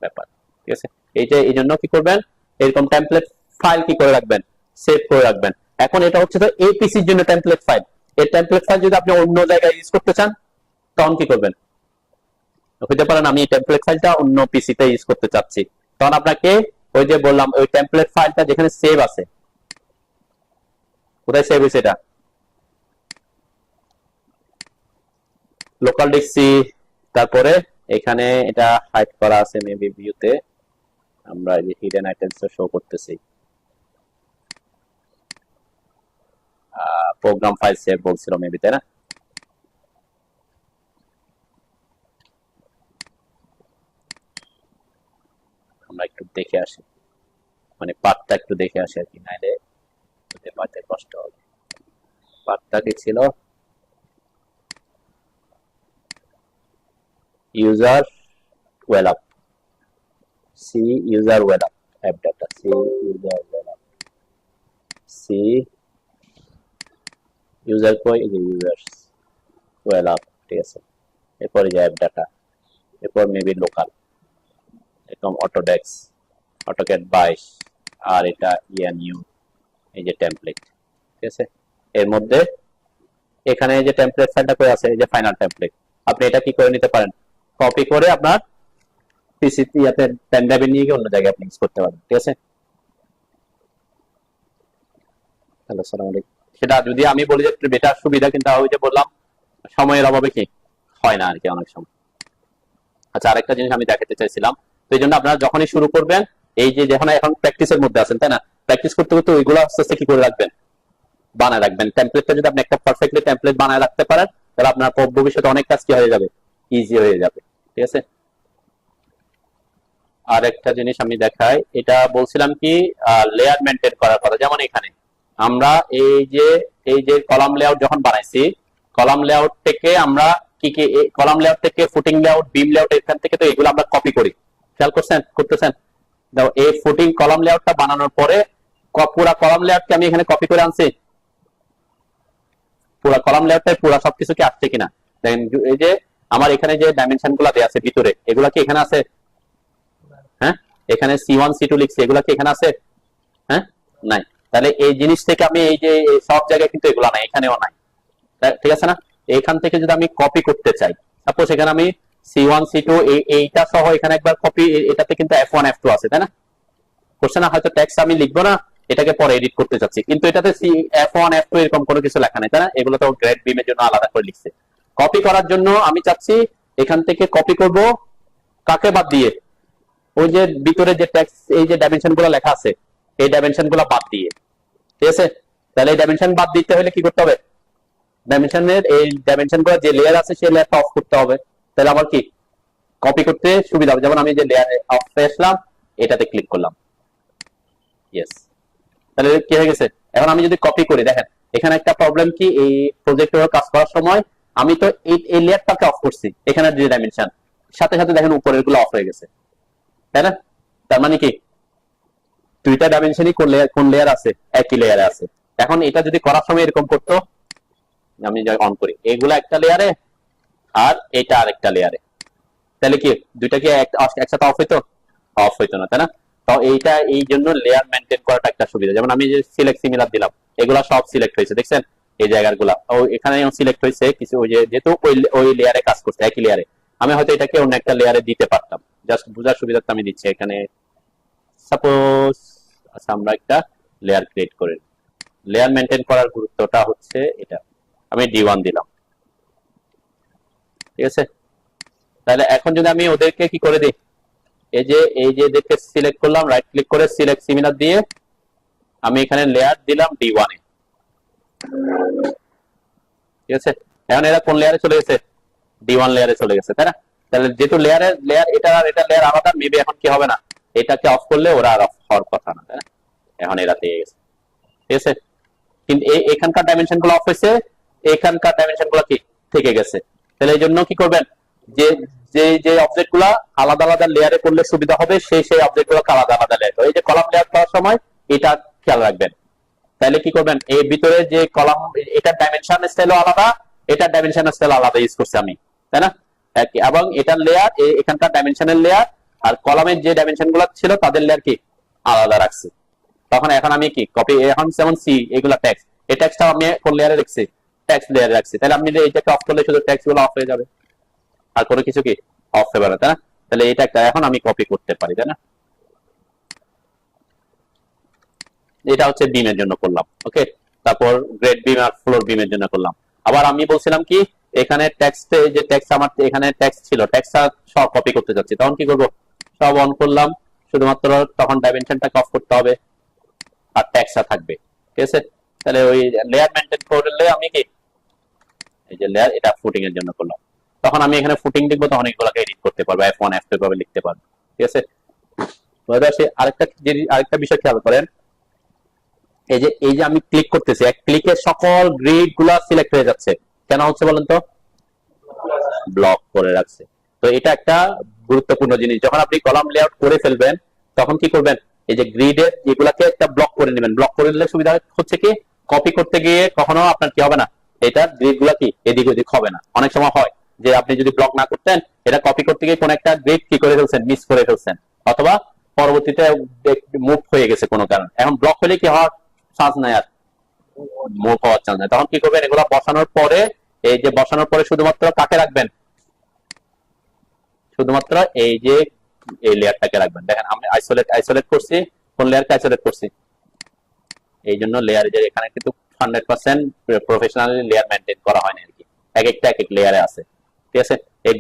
ব্যাপার। ঠিক আছে, এই জন্য কি করবেন, এরকম টেমপ্লেট ফাইল কি করে রাখবেন, সেভ করে রাখবেন। এখন এটা হচ্ছে তো এপিসির জন্য টেমপ্লেট ফাইল। এই টেমপ্লেট ফাইল যদি আপনি অন্য জায়গায় ইউজ করতে চান তখন কি করবেন, হইতে পারেন আমি এই টেমপ্লেট ফাইলটা অন্য পিসিতে ইউজ করতে চাচ্ছি, তখন আপনাকে ওই যে বললাম ওই টেমপ্লেট ফাইলটা যেখানে সেভ আছে, কোথায় সেভ হয়েছে, এটা লোকাল ডিস্ক সি, তারপরে এখানে এটা হাইড করা আছে মেবি ভিউতে, আমরা এই যে হিডেন আইটেমস শো করতেছি, প্রোগ্রাম ফাইল সেভ বলছিল মেবি, তাই না? আমরা একটু দেখে আসি, মানে পার্টটা একটু দেখে আসি আর কি, নাইলে পার্টে কষ্ট হবে। পার্টটা কি ছিল, user well up, see user well up app data, see user well up, see user কই, এই যে ইউজার্স ওয়েল আপ। ঠিক আছে, এরপরে যে অ্যাপ ডাটা, এরপর মেবি লোকাল, এরকম অটোডেক্স, অটোক্যাড 22, আর এটা ইএনইউ, এই যে টেমপ্লেট। ঠিক আছে, এর মধ্যে এখানে যে টেমপ্লেট ফাইলটা কই আছে, এই যে ফাইনাল টেমপ্লেট, আপনি এটা কি করে নিতে পারেন, কপি করে আপনার পিসিতে ইয়াতে পেন ড্রাইভে নিয়ে গিয়ে অন্য জায়গায় আপনি ইউজ করতে পারেন। ঠিক আছে, হ্যালো আসসালামু আলাইকুম। সেটা যদি আমি বলি যে বেটার সুবিধা, কিন্তু ওই যে বললাম সময়ের অভাবে কি হয় না আর কি অনেক সময়। আচ্ছা, আরেকটা জিনিস আমি দেখাতে চাইছিলাম, তো এই জন্য আপনারা যখনই শুরু করবেন এই যে যখন এখন প্র্যাকটিসের মধ্যে আছেন, তাই না, প্র্যাকটিস করতে করতে ওইগুলো আস্তে আস্তে কি করে রাখবেন, বানায় রাখবেন। টেমপ্লেটটা যদি আপনি একটা পারফেক্টলি টেমপ্লেট বানায় রাখতে পারেন, তাহলে আপনার ভবিষ্যতে অনেক কাজ কি হয়ে যাবে, ইজি হয়ে যাবে। ঠিক আছে, আর একটা জিনিস আমি দেখাই, এটা বলছিলাম কি লেয়ার মেনটেন করার কথা। যেমন এখানে আমরা এই যে কলাম লেআউট যখন বানাইছি, কলাম লেআউট থেকে আমরা কি কি, কলাম লেআউট থেকে ফুটিং লেআউট, বিম লেআউট, এখান থেকে তো এগুলো আমরা কপি করি, খেয়াল করতেছেন। এই ফুটিং কলাম লেআউটটা বানানোর পরে পুরা কলাম লেআউটকে আমি এখানে কপি করে আনছি, পুরা কলাম লেআউটটাই পুরা সবকিছু কি আসছে কিনা দেখেন। এই যে আমার এখানে যে ডাইমেনশন গুলা দেওয়া আছে ভিতরে, এগুলা কি এখানে আছে? হ্যাঁ, এখানে C1 C2 লিখছি, এগুলা কি এখানে আছে? হ্যাঁ, নাই। তাহলে এই জিনিস থেকে আমি এই যে সব জায়গায় কিন্তু এগুলা নাই, এখানেও নাই, ঠিক আছে না? এখান থেকে যদি আমি কপি করতে চাই, সাপোজ এখানে আমি C1 C2 এইটা সহ এখানে একবার কপি, এটাতে কিন্তু F1 F2 আছে, তাই না? করছে না? হয়তো টেক্সট আমি লিখবো না, এটাকে পরে এডিট করতে চাচ্ছি, কিন্তু এটাতে F1 F2 এরকম কোনো কিছু লেখা নাই, তাই না? এগুলো তো গ্রেড বিম এর জন্য আলাদা করে লিখছে। কপি করার জন্য আমি চাচ্ছি এখান থেকে কপি করব, কাকে বাদ দিয়ে? ওই যে ভিতরে যে টেক্সট, এই যে ডাইমেনশন গুলো লেখা আছে, এই ডাইমেনশন গুলো বাদ দিয়ে। ঠিক আছে, তাহলে এই ডাইমেনশন বাদ দিতে হলে কি করতে হবে? ডাইমেনশনের এই ডাইমেনশন গুলো যে লেয়ার আছে সেই লেয়ারটা অফ করতে হবে, তাহলে আমার কি কপি করতে সুবিধা হবে। যেমন আমি যে লেয়ারে অফ আসলাম, এটাতে ক্লিক করলাম, ইয়েস, তাহলে কি হয়ে গেছে। এখন আমি যদি কপি করি, দেখেন এখানে একটা প্রবলেম কি, এই প্রজেক্টর কাজ করার সময় আমি তো এই লেয়ারটাকে অফ করছি, এখানে যে ডাইমেনশন, সাথে সাথে দেখেন উপরের গুলো অফ হয়ে গেছে, তাই না? তার মানে কি দুইটা ডাইমেনশনই কোন লেয়ার আছে, একই লেয়ারে আছে। এখন এটা যদি করার সময় এরকম করতো, আমি অন করি, এগুলা একটা লেয়ারে আর এটা আরেকটা লেয়ারে, তাহলে কি দুইটা কি একসাথে অফ হইতো? অফ হইতো না, তাই না? তো এইটা এই জন্য লেয়ার মেনটেন করাটা একটা সুবিধা। যেমন আমি যে সিলেক্ট সিমিলার দিলাম, এগুলা সব সিলেক্ট হয়েছে, দেখছেন এই জায়গার গুলা, ও এখানে সিলেক্ট হয়েছে কিছু, ওই যে যেহেতু ওই লেয়ারে কাজ করছে, একই লেয়ারে, আমি হয়তো এটাকে অন্য একটা লেয়ারে দিতে পারতাম, জাস্ট বোঝার সুবিধাটা আমি দিচ্ছি। এখানে সাপোজ আচ্ছা আমরা একটা লেয়ার ক্রিয়েট করি, লেয়ার মেনটেন করার গুরুত্বটা হচ্ছে এটা, আমি D1 দিলাম, ঠিক আছে। তাহলে এখন যদি আমি ওদেরকে কি করে দিই, এই যে দেখতে সিলেক্ট করলাম, রাইট ক্লিক করে সিলেক্ট সিমিলার দিয়ে আমি এখানে লেয়ার দিলাম D1 এ, ঠিক আছে। এখন এরা কোন লেয়ারে চলে গেছে? D1 লেয়ারে চলে গেছে, তাই না? তাহলে যেহেতু লেয়ার এটা আর এটা লেয়ার আলাদা, মেবি এখন কি হবে না, এটাকে অফ করলে ওরা আর অফ হওয়ার কথা না, তাই না? এখন এরা পেয়ে গেছে, ঠিক আছে। কিন্তু এখানকার ডাইমেনশন গুলো অফ হয়েছে, এখানকার ডাইমেনশন গুলো কি থেকে গেছে। তাহলে এই জন্য কি করবেন, যে যে যে অবজেক্ট গুলা আলাদা আলাদা লেয়ারে করলে সুবিধা হবে, সেই অবজেক্ট গুলো আলাদা আলাদা লেয়ার। এই যে কলাম লেয়ার করার সময় এটা খেয়াল রাখবেন। তাহলে কি করবেন, এই ভিতরে যে কলাম, এটার ডাইমেনশন স্টাইলও আলাদা, এটার ডাইমেনশন স্টাইল আলাদা ইউজ করছি আমি, তাই না? এবং এটার লেয়ার, এখানকার ডাইমেনশনের লেয়ার আর কলামের যে ডাইমেনশন গুলো ছিল তাদের লেয়ার কি আলাদা রাখছি। তখন এখন আমি কি কপি, এখন যেমন সি এগুলা টেক্সট, এই টেক্সটটা আমি কোন লেয়ারে রাখছি? টেক্সট লেয়ারে রাখছি। তাহলে আপনি এটাকে অফ করলে শুধু টেক্সট গুলো অফ হয়ে যাবে, আর কোনো কিছু কি অফ হবে না, তাই না? তাহলে এটা একটা এখন আমি কপি করতে পারি, তাই না? এটা হচ্ছে বিমের জন্য করলাম, ওকে। তারপর গ্রেড বিম আর ফ্লোর বিমের জন্য করলাম। আবার আমি বলছিলাম কি, এখানে টেক্সটে যে টেক্সট, আমার এখানে টেক্সট ছিল, টেক্সটটা সব কপি করতে যাচ্ছি, তখন কি করব, সব অন করলাম, শুধুমাত্র তখন ডাইমেনশনটাকে অফ করতে হবে আর টেক্সটটা থাকবে, ঠিক আছে। তাহলে ওই লেয়ার মেইনটেইন করলে আমি কি, এই যে লেয়ার, এটা ফুটিং এর জন্য করলাম, তখন আমি এখানে ফুটিং লিখবো, তখন এগুলোকে এডিট করতে পারবো, F1 F2 ভাবে লিখতে পারবো, ঠিক আছে। আরেকটা বিষয় খেয়াল করেন, এই যে আমি ক্লিক করতেছি, এক ক্লিকে সকল গ্রিড গুলা সিলেক্ট হয়ে যাচ্ছে, কেন হচ্ছে বলেন তো? ব্লক করে রাখছে। তো এটা একটা গুরুত্বপূর্ণ জিনিস, যখন আপনি কলাম লেআউট করে ফেলবেন তখন কি করবেন, এই যে গ্রিডের এগুলাকে একটা ব্লক করে নেবেন। ব্লক করে নিলে সুবিধা হচ্ছে কি, কপি করতে গিয়ে কখনো আপনার কি হবে না, এটা গ্রিড গুলা কি এদিক ওদিক হবে না। অনেক সময় হয় যে আপনি যদি ব্লক না করতেন, এটা কপি করতে গিয়ে কোন একটা গ্রিড কি করে ফেলছেন, মিস করে ফেলছেন, অথবা পরবর্তীতে মুভ হয়ে গেছে কোনো কারণ। এখন ব্লক হলে কি হওয়ার চান্স নাই, আর মুভ হওয়ার চান্স নাই। তখন কি করবেন, এগুলো বসানোর পরে, এই যে বসানোর পরে শুধুমাত্র কাকে রাখবেন, শুধুমাত্র এই যে এই লেয়ারটাকে রাখবেন। দেখেন আমি আইসোলেট করছি, কোন লেয়ারকে আইসোলেট করছি, এই জন্য লেয়ার, যে এখানে কিন্তু 100% প্রফেশনালি লেয়ার মেইনটেইন করা হয় না আর কি, এক একটা এক এক লেয়ারে আছে, ঠিক আছে। এই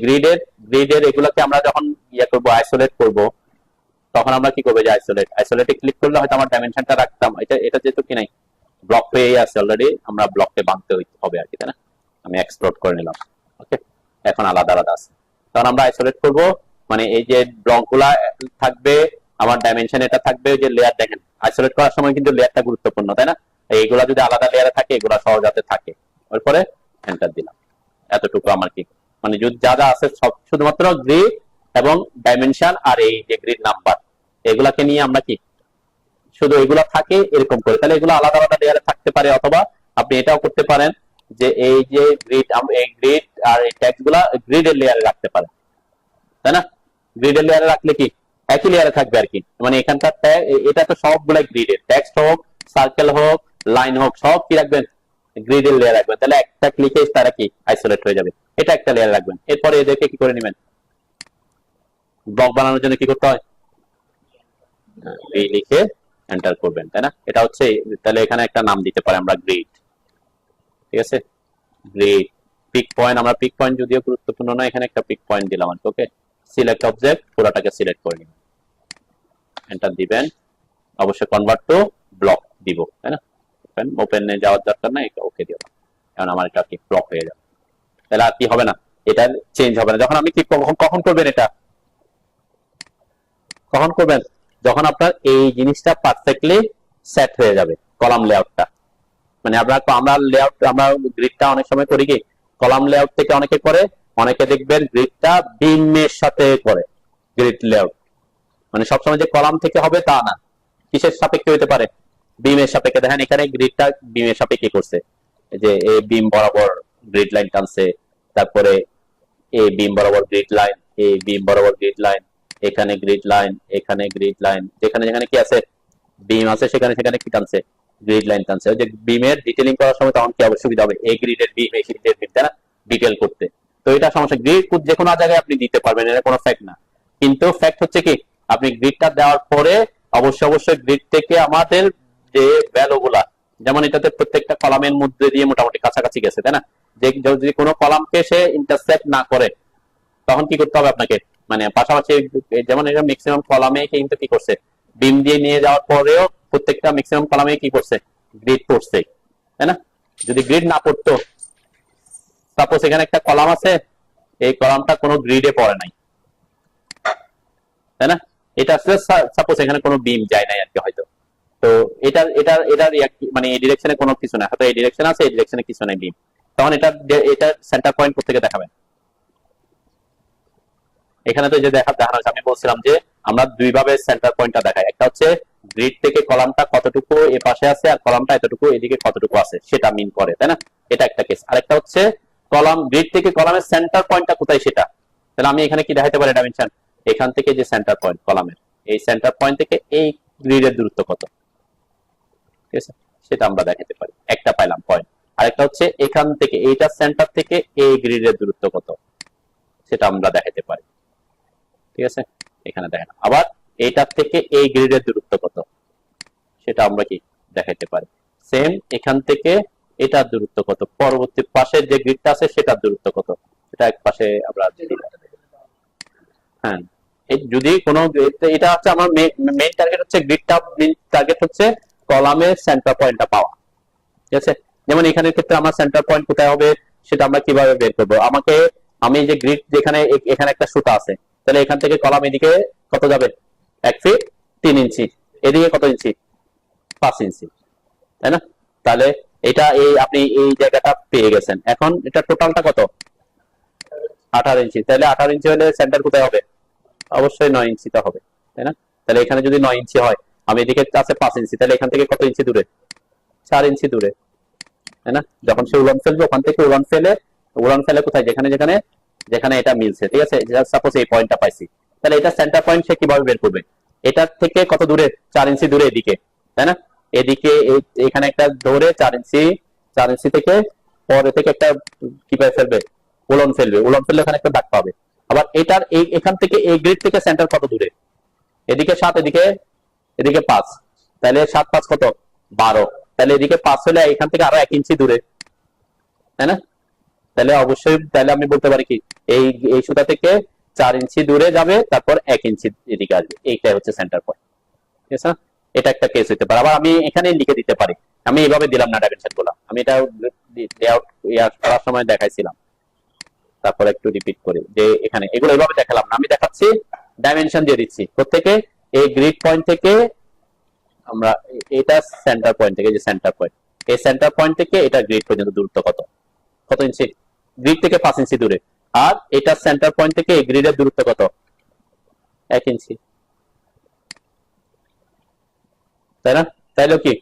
গ্রিডের এগুলোকে আমরা যখন ইয়া করব, আইসোলেট করব, তখন আমরা কি করবো, যে আইসোলেটে ক্লিক করলে হয়তো আমার ডাইমেনশনটা রাখতাম, এটা যেহেতু কি নাই, ব্লক পেয়ে আছে অলরেডি, আমরা ব্লককে বাঁধতে হবে আর কি, তাই না? আমি এক্সপ্লোর করে নিলাম। ওকে, এখন আলাদা আলাদা আছে। তখন আমরা আইসোলেট করব, মানে এই যে ব্লক গুলা থাকবে, আমার ডাইমেনশন এটা থাকবে, যে লেয়ার দেখেন আইসোলেট করার সময় কিন্তু লেয়ারটা গুরুত্বপূর্ণ, তাই না? এইগুলা যদি আলাদা লেয়ারে থাকে, এগুলা সহজাতে থাকে। এরপরে এন্টার দিলাম। এতটুকু আমার কি, মানে যদি যা যা আছে সব শুধুমাত্র গ্রিড এবং ডাইমেনশন আর এই যে গ্রিড নাম্বার, এগুলাকে নিয়ে আমরা কি শুধু এগুলা থাকে এরকম করে, তাহলে এগুলো আলাদা আলাদা লেয়ারে থাকতে পারে। অথবা আপনি এটাও করতে পারেন যে এই যে গ্রিড, এই গ্রিড আর এই ট্যাক্স গুলা গ্রিডের লেয়ারে রাখতে পারেন, তাই না? গ্রিডের লেয়ারে রাখলে কি একই লেয়ারে থাকবে আর কি, মানে এখানকার এটা তো সবগুলা গ্রিডের, টেক্সট হোক, সার্কেল হোক, লাইন হোক, সব কি রাখবেন, গ্রিডের লেয়ার রাখবেন। তাহলে একটা ক্লিকে তারা কি আইসোলেট হয়ে যাবে। এটা একটা লেয়ার রাখবেন। এরপরে এদেরকে কি করে নেবেন, ব্লক বানানোর জন্য কি করতে হয়, এই লিখে এন্টার করবেন, তাই না? এটা হচ্ছে, তাহলে এখানে একটা নাম দিতে পারি আমরা গ্রিড, ঠিক আছে? গ্রিড পিক পয়েন্ট, আমরা পিক পয়েন্ট যদিও গুরুত্বপূর্ণ না, এখানে একটা পিক পয়েন্ট দিলাম আর কি। ওকে, সিলেক্ট অবজেক্ট, পুরোটাকে সিলেক্ট করে নিন, এন্টার দিবেন। অবশ্যই কনভার্ট টু ব্লক দিব, তাই না? ওপেনে যাওয়ার দরকার নাই, ওকে দিলাম। কারণ আমার এটা কি ব্লক হয়ে যাবে, তাহলে আর কি হবে না, এটা চেঞ্জ হবে না। যখন আপনি কি কখন করবেন, এটা কখন করবেন, যখন আপনার এই জিনিসটা পারফেক্টলি সেট হয়ে যাবে, কলাম লেআউটটা। মানে আমরা লেআউট, আমরা গ্রিডটা অনেক সময় করি কি, কলাম লেআউট থেকে অনেকে করে, অনেকে দেখবেন গ্রিডটা বিমের সাথে করে। গ্রিড লেআউট মানে সবসময় যে কলাম থেকে হবে তা না, কিসের সাপেক্ষে হতে পারে, বিমের সাপেক্ষে। দেখেন এখানে গ্রিডটা বিমের সাপেক্ষে করছে, যে এই বিম বরাবর গ্রিড লাইন টানছে, তারপরে এই বিম বরাবর গ্রিড লাইন, এই বিম বরাবর গ্রিড লাইন, এখানে গ্রিড লাইন, এখানে গ্রিড লাইন, যেখানে যেখানে কি আছে বিম আছে সেখানে সেখানে কি টানছে, গ্রিড লাইন টানছে। ওই যে বিমের ডিটেলিং করার সময় তখন কি হবে, সুবিধা হবে এই গ্রিডের বিম, এই গ্রিডের বিম, তাই না, ডিটেল করতে। তো এটা সমস্যা, গ্রিড যে কোনো জায়গায় আপনি দিতে পারবেন, এটা কোনো ফ্যাক্ট না। কিন্তু ফ্যাক্ট হচ্ছে কি, আপনি গ্রিডটা দেওয়ার পরে অবশ্যই গ্রিড থেকে আমাদের যে ভ্যালু গুলা, যেমন এটাতে প্রত্যেকটা কলামের মধ্যে দিয়ে মোটামুটি কাছাকাছি গেছে, তাই না? যে যদি কোনো কলামকে সে ইন্টারসেক্ট না করে, তখন কি করতে হবে আপনাকে, মানে পাশাপাশি, যেমন এটা ম্যাক্সিমাম কলামে কিন্তু কি করছে, বিম দিয়ে নিয়ে যাওয়ার পরেও প্রত্যেকটা ম্যাক্সিমাম কলামে কি করছে, গ্রিড পড়ছে, তাই না? যদি গ্রিড না পড়তো, সাপোজ এখানে একটা কলাম আছে, এই কলামটা কোনো গ্রিডে পড়ে নাই, তাই না? এটা আসলে সাপোজ এখানে কোনো বিম যায় নাই আর কি, হয়তো। তো এটার মানে এই ডিরেকশনে কোনো কিছু না, হয়তো এই ডিরেকশন আছে, এই ডিরেকশনে কিছু নাই বিম, তখন এটা সেন্টার পয়েন্ট কোথা থেকে দেখাবেন? এখানে তো যে দেখানো হয়েছে, আমি বলছিলাম যে আমরা দুই ভাবে সেন্টার পয়েন্টটা দেখাই। একটা হচ্ছে গ্রিড থেকে কলামটা কতটুকু এ পাশে আছে আর কলামটা এতটুকু এদিকে কতটুকু আছে সেটা মিন করে, তাই না? এটা একটা কেস। আরেকটা হচ্ছে কলাম, গ্রিড থেকে কলামের সেন্টার পয়েন্টটা কোথায় সেটা। তাহলে আমি এখানে কি দেখাইতে পারি ডাইমেনশন, এখান থেকে যে সেন্টার পয়েন্ট কলামের, এই সেন্টার পয়েন্ট থেকে এই গ্রিডের দূরত্ব কত, ঠিক আছে, সেটা আমরা দেখাতে পারি। একটা পাইলাম পয়েন্ট। আরেকটা হচ্ছে এখান থেকে, এইটা সেন্টার থেকে এই গ্রিডের দূরত্ব কত, সেটা আমরা দেখাতে পারি, ঠিক আছে? এখানে দেখেন আবার এইটার থেকে এই গ্রিডের দূরত্ব কত, সেটা আমরা কি দেখাইতে পারি। সেম এখান থেকে এটার দূরত্ব কত, পরবর্তী পাশে যে গ্রিডটা আছে সেটার দূরত্ব কত, এটা এক পাশে আমরা হ্যাঁ, যদি কোনো, এটা হচ্ছে আমার মেইন টার্গেট হচ্ছে গ্রিডটা, টার্গেট হচ্ছে কলামের সেন্টার পয়েন্টটা পাওয়া, ঠিক আছে? যেমন এখানের ক্ষেত্রে আমার সেন্টার পয়েন্ট কোথায় হবে সেটা আমরা কিভাবে বের করবো, আমি যে গ্রিড, যেখানে এখানে একটা সুতা আছে, তাহলে এখান থেকে কলাম এদিকে কত যাবে, 1 ফিট 3 ইঞ্চি, এদিকে কত ইঞ্চি, 5 ইঞ্চি, তাই না? তাহলে এটা আপনি এই জায়গাটা পেয়ে গেছেন। এখন এটা টোটালটা কত, 18 ইঞ্চি। তাহলে 18 ইঞ্চি হলে সেন্টার কোথায় হবে, অবশ্যই 9 ইঞ্চিতে হবে, তাই না? তাহলে এখানে যদি 9 ইঞ্চি হয়, আমি এদিকে আছে 5 ইঞ্চি, তাহলে এখান থেকে কত ইঞ্চি দূরে, 4 ইঞ্চি দূরে, তাই না? যখন সে উড়ান ফেলবে, ওখান থেকে উড়ান ফেলে কোথায়, যেখানে যেখানে যেখানে এটা মিলছে, ঠিক আছে? সাপোজ এই পয়েন্টটা পাইছি, তাহলে এটা সেন্টার পয়েন্ট সে কিভাবে বের করবে, এটার থেকে কত দূরে, 4 ইঞ্চি দূরে এদিকে, তাই না? এদিকে এখানে একটা ধরে 4 ইঞ্চি থেকে পরে থেকে একটা কি পাই ফেলবে, উড়ন ফেললে ওখানে একটা দাগ পাবে। আবার এটার এখান থেকে এই গ্রিড থেকে সেন্টার কত দূরে, এদিকে 7, এদিকে 5, তাহলে 7 5 কত, 12, তাহলে এদিকে 5 হলে এখান থেকে আরো 1 ইঞ্চি দূরে, তাই না? তাহলে অবশ্যই, তাহলে আমি বলতে পারি কি, এই সুতা থেকে 4 ইঞ্চি দূরে যাবে, তারপর 1 ইঞ্চি এদিকে আসবে, এইটাই হচ্ছে সেন্টার পয়েন্ট। ঠিক আছে, এটা একটা কেস হতে পারে। আবার আমি এখানে লিখে দিতে পারি, আমি এইভাবে দিলাম না ডাইমেনশন গুলো, আমি এটা লেআউট করার সময় দেখাইছিলাম, তারপর একটু রিপিট করি যে এখানে এগুলো এইভাবে দেখালাম না, আমি দেখাচ্ছি ডাইমেনশন দিয়ে দিচ্ছি প্রত্যেকে। এই গ্রিড পয়েন্ট থেকে আমরা, এটা সেন্টার পয়েন্ট থেকে, যে সেন্টার পয়েন্ট, এই সেন্টার পয়েন্ট থেকে এটা গ্রিড পর্যন্ত দূরত্ব কত, কত ইঞ্চি, গ্রিড থেকে 5 ইঞ্চি দূরে। আর এটা সেন্টার পয়েন্ট থেকে এই গ্রিডের দূরত্ব কত, 1 ইঞ্চি, তাই না? তাইলে কি,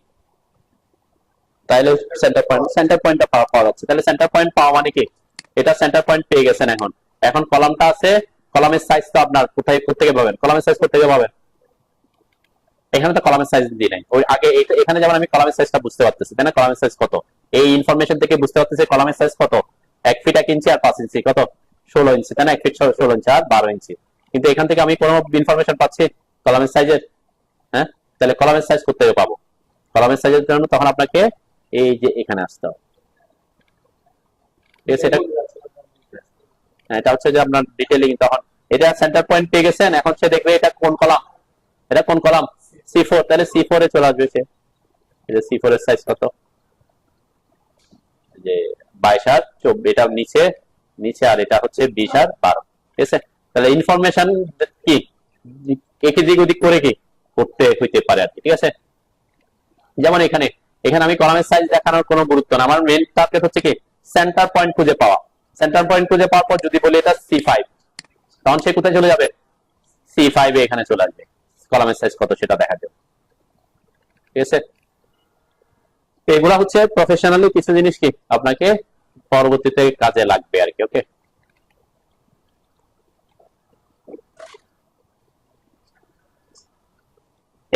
তাইলে সেন্টার পয়েন্টটা পাওয়া যাচ্ছে। তাহলে সেন্টার পয়েন্ট পাওয়া মানে কি, এটা সেন্টার পয়েন্ট পেয়ে গেছেন। এখন এখন কলামটা আছে, কলামের সাইজ তো আপনার কোথায় থেকে পাবেন, কলামের সাইজ কোথা থেকে পাবেন, এখানে তো কলামের সাইজ দিই নাই, ওই আগে এখানে যেমন আমি কলামের সাইজটা বুঝতে পারতেছি, তাই না? কলামের সাইজ কত, এই ইনফরমেশন থেকে বুঝতে পারতেছি কলামের সাইজ কত, 1 ফিট 1 ইঞ্চি আর 5 ইঞ্চি কত, 16 ইঞ্চি, তাই না? 1 ফিট 16 ইঞ্চি আর 12 ইঞ্চি। কিন্তু এখান থেকে আমি কোনো ইনফরমেশন পাচ্ছি কলামের সাইজের? হ্যাঁ, তাহলে কলামের সাইজ কোথা থেকে পাবো? কলামের সাইজের জন্য তখন আপনাকে এই যে এখানে আসতে হবে। ঠিক আছে, এটা হচ্ছে যে আপনার ডিটেইলিং। তখন এটা সেন্টার পয়েন্ট পেয়ে গেছেন, এখন সে দেখবে এটা কোন কলাম, এটা কোন কলাম, C4, তাহলে C4 এ চলে আসবে সে। এটা C4 এর সাইজ কত, যে 22 আর 24, এটা নিচে নিচে, আর এটা হচ্ছে 20 আর 12। ঠিক আছে, তাহলে ইনফরমেশন কি একে দিক ওদিক করে কি করতে হইতে পারে আর কি। ঠিক আছে, যেমন এখানে এখানে আমি কলামের সাইজ দেখানোর কোনো গুরুত্ব না, আমার মেইন টার্গেট হচ্ছে কি সেন্টার পয়েন্ট খুঁজে পাওয়া। সেন্টার পয়েন্ট খুঁজে পাওয়ার পর যদি বলি এটা C5, তখন সে কোথায় চলে যাবে, C5 এ এখানে চলে আসবে, কলামের সাইজ কত সেটা দেখা যাবে। ঠিক আছে, এগুলা হচ্ছে প্রফেশনালি কিছু জিনিস কি আপনাকে পরবর্তীতে কাজে লাগবে আর কি। ওকে,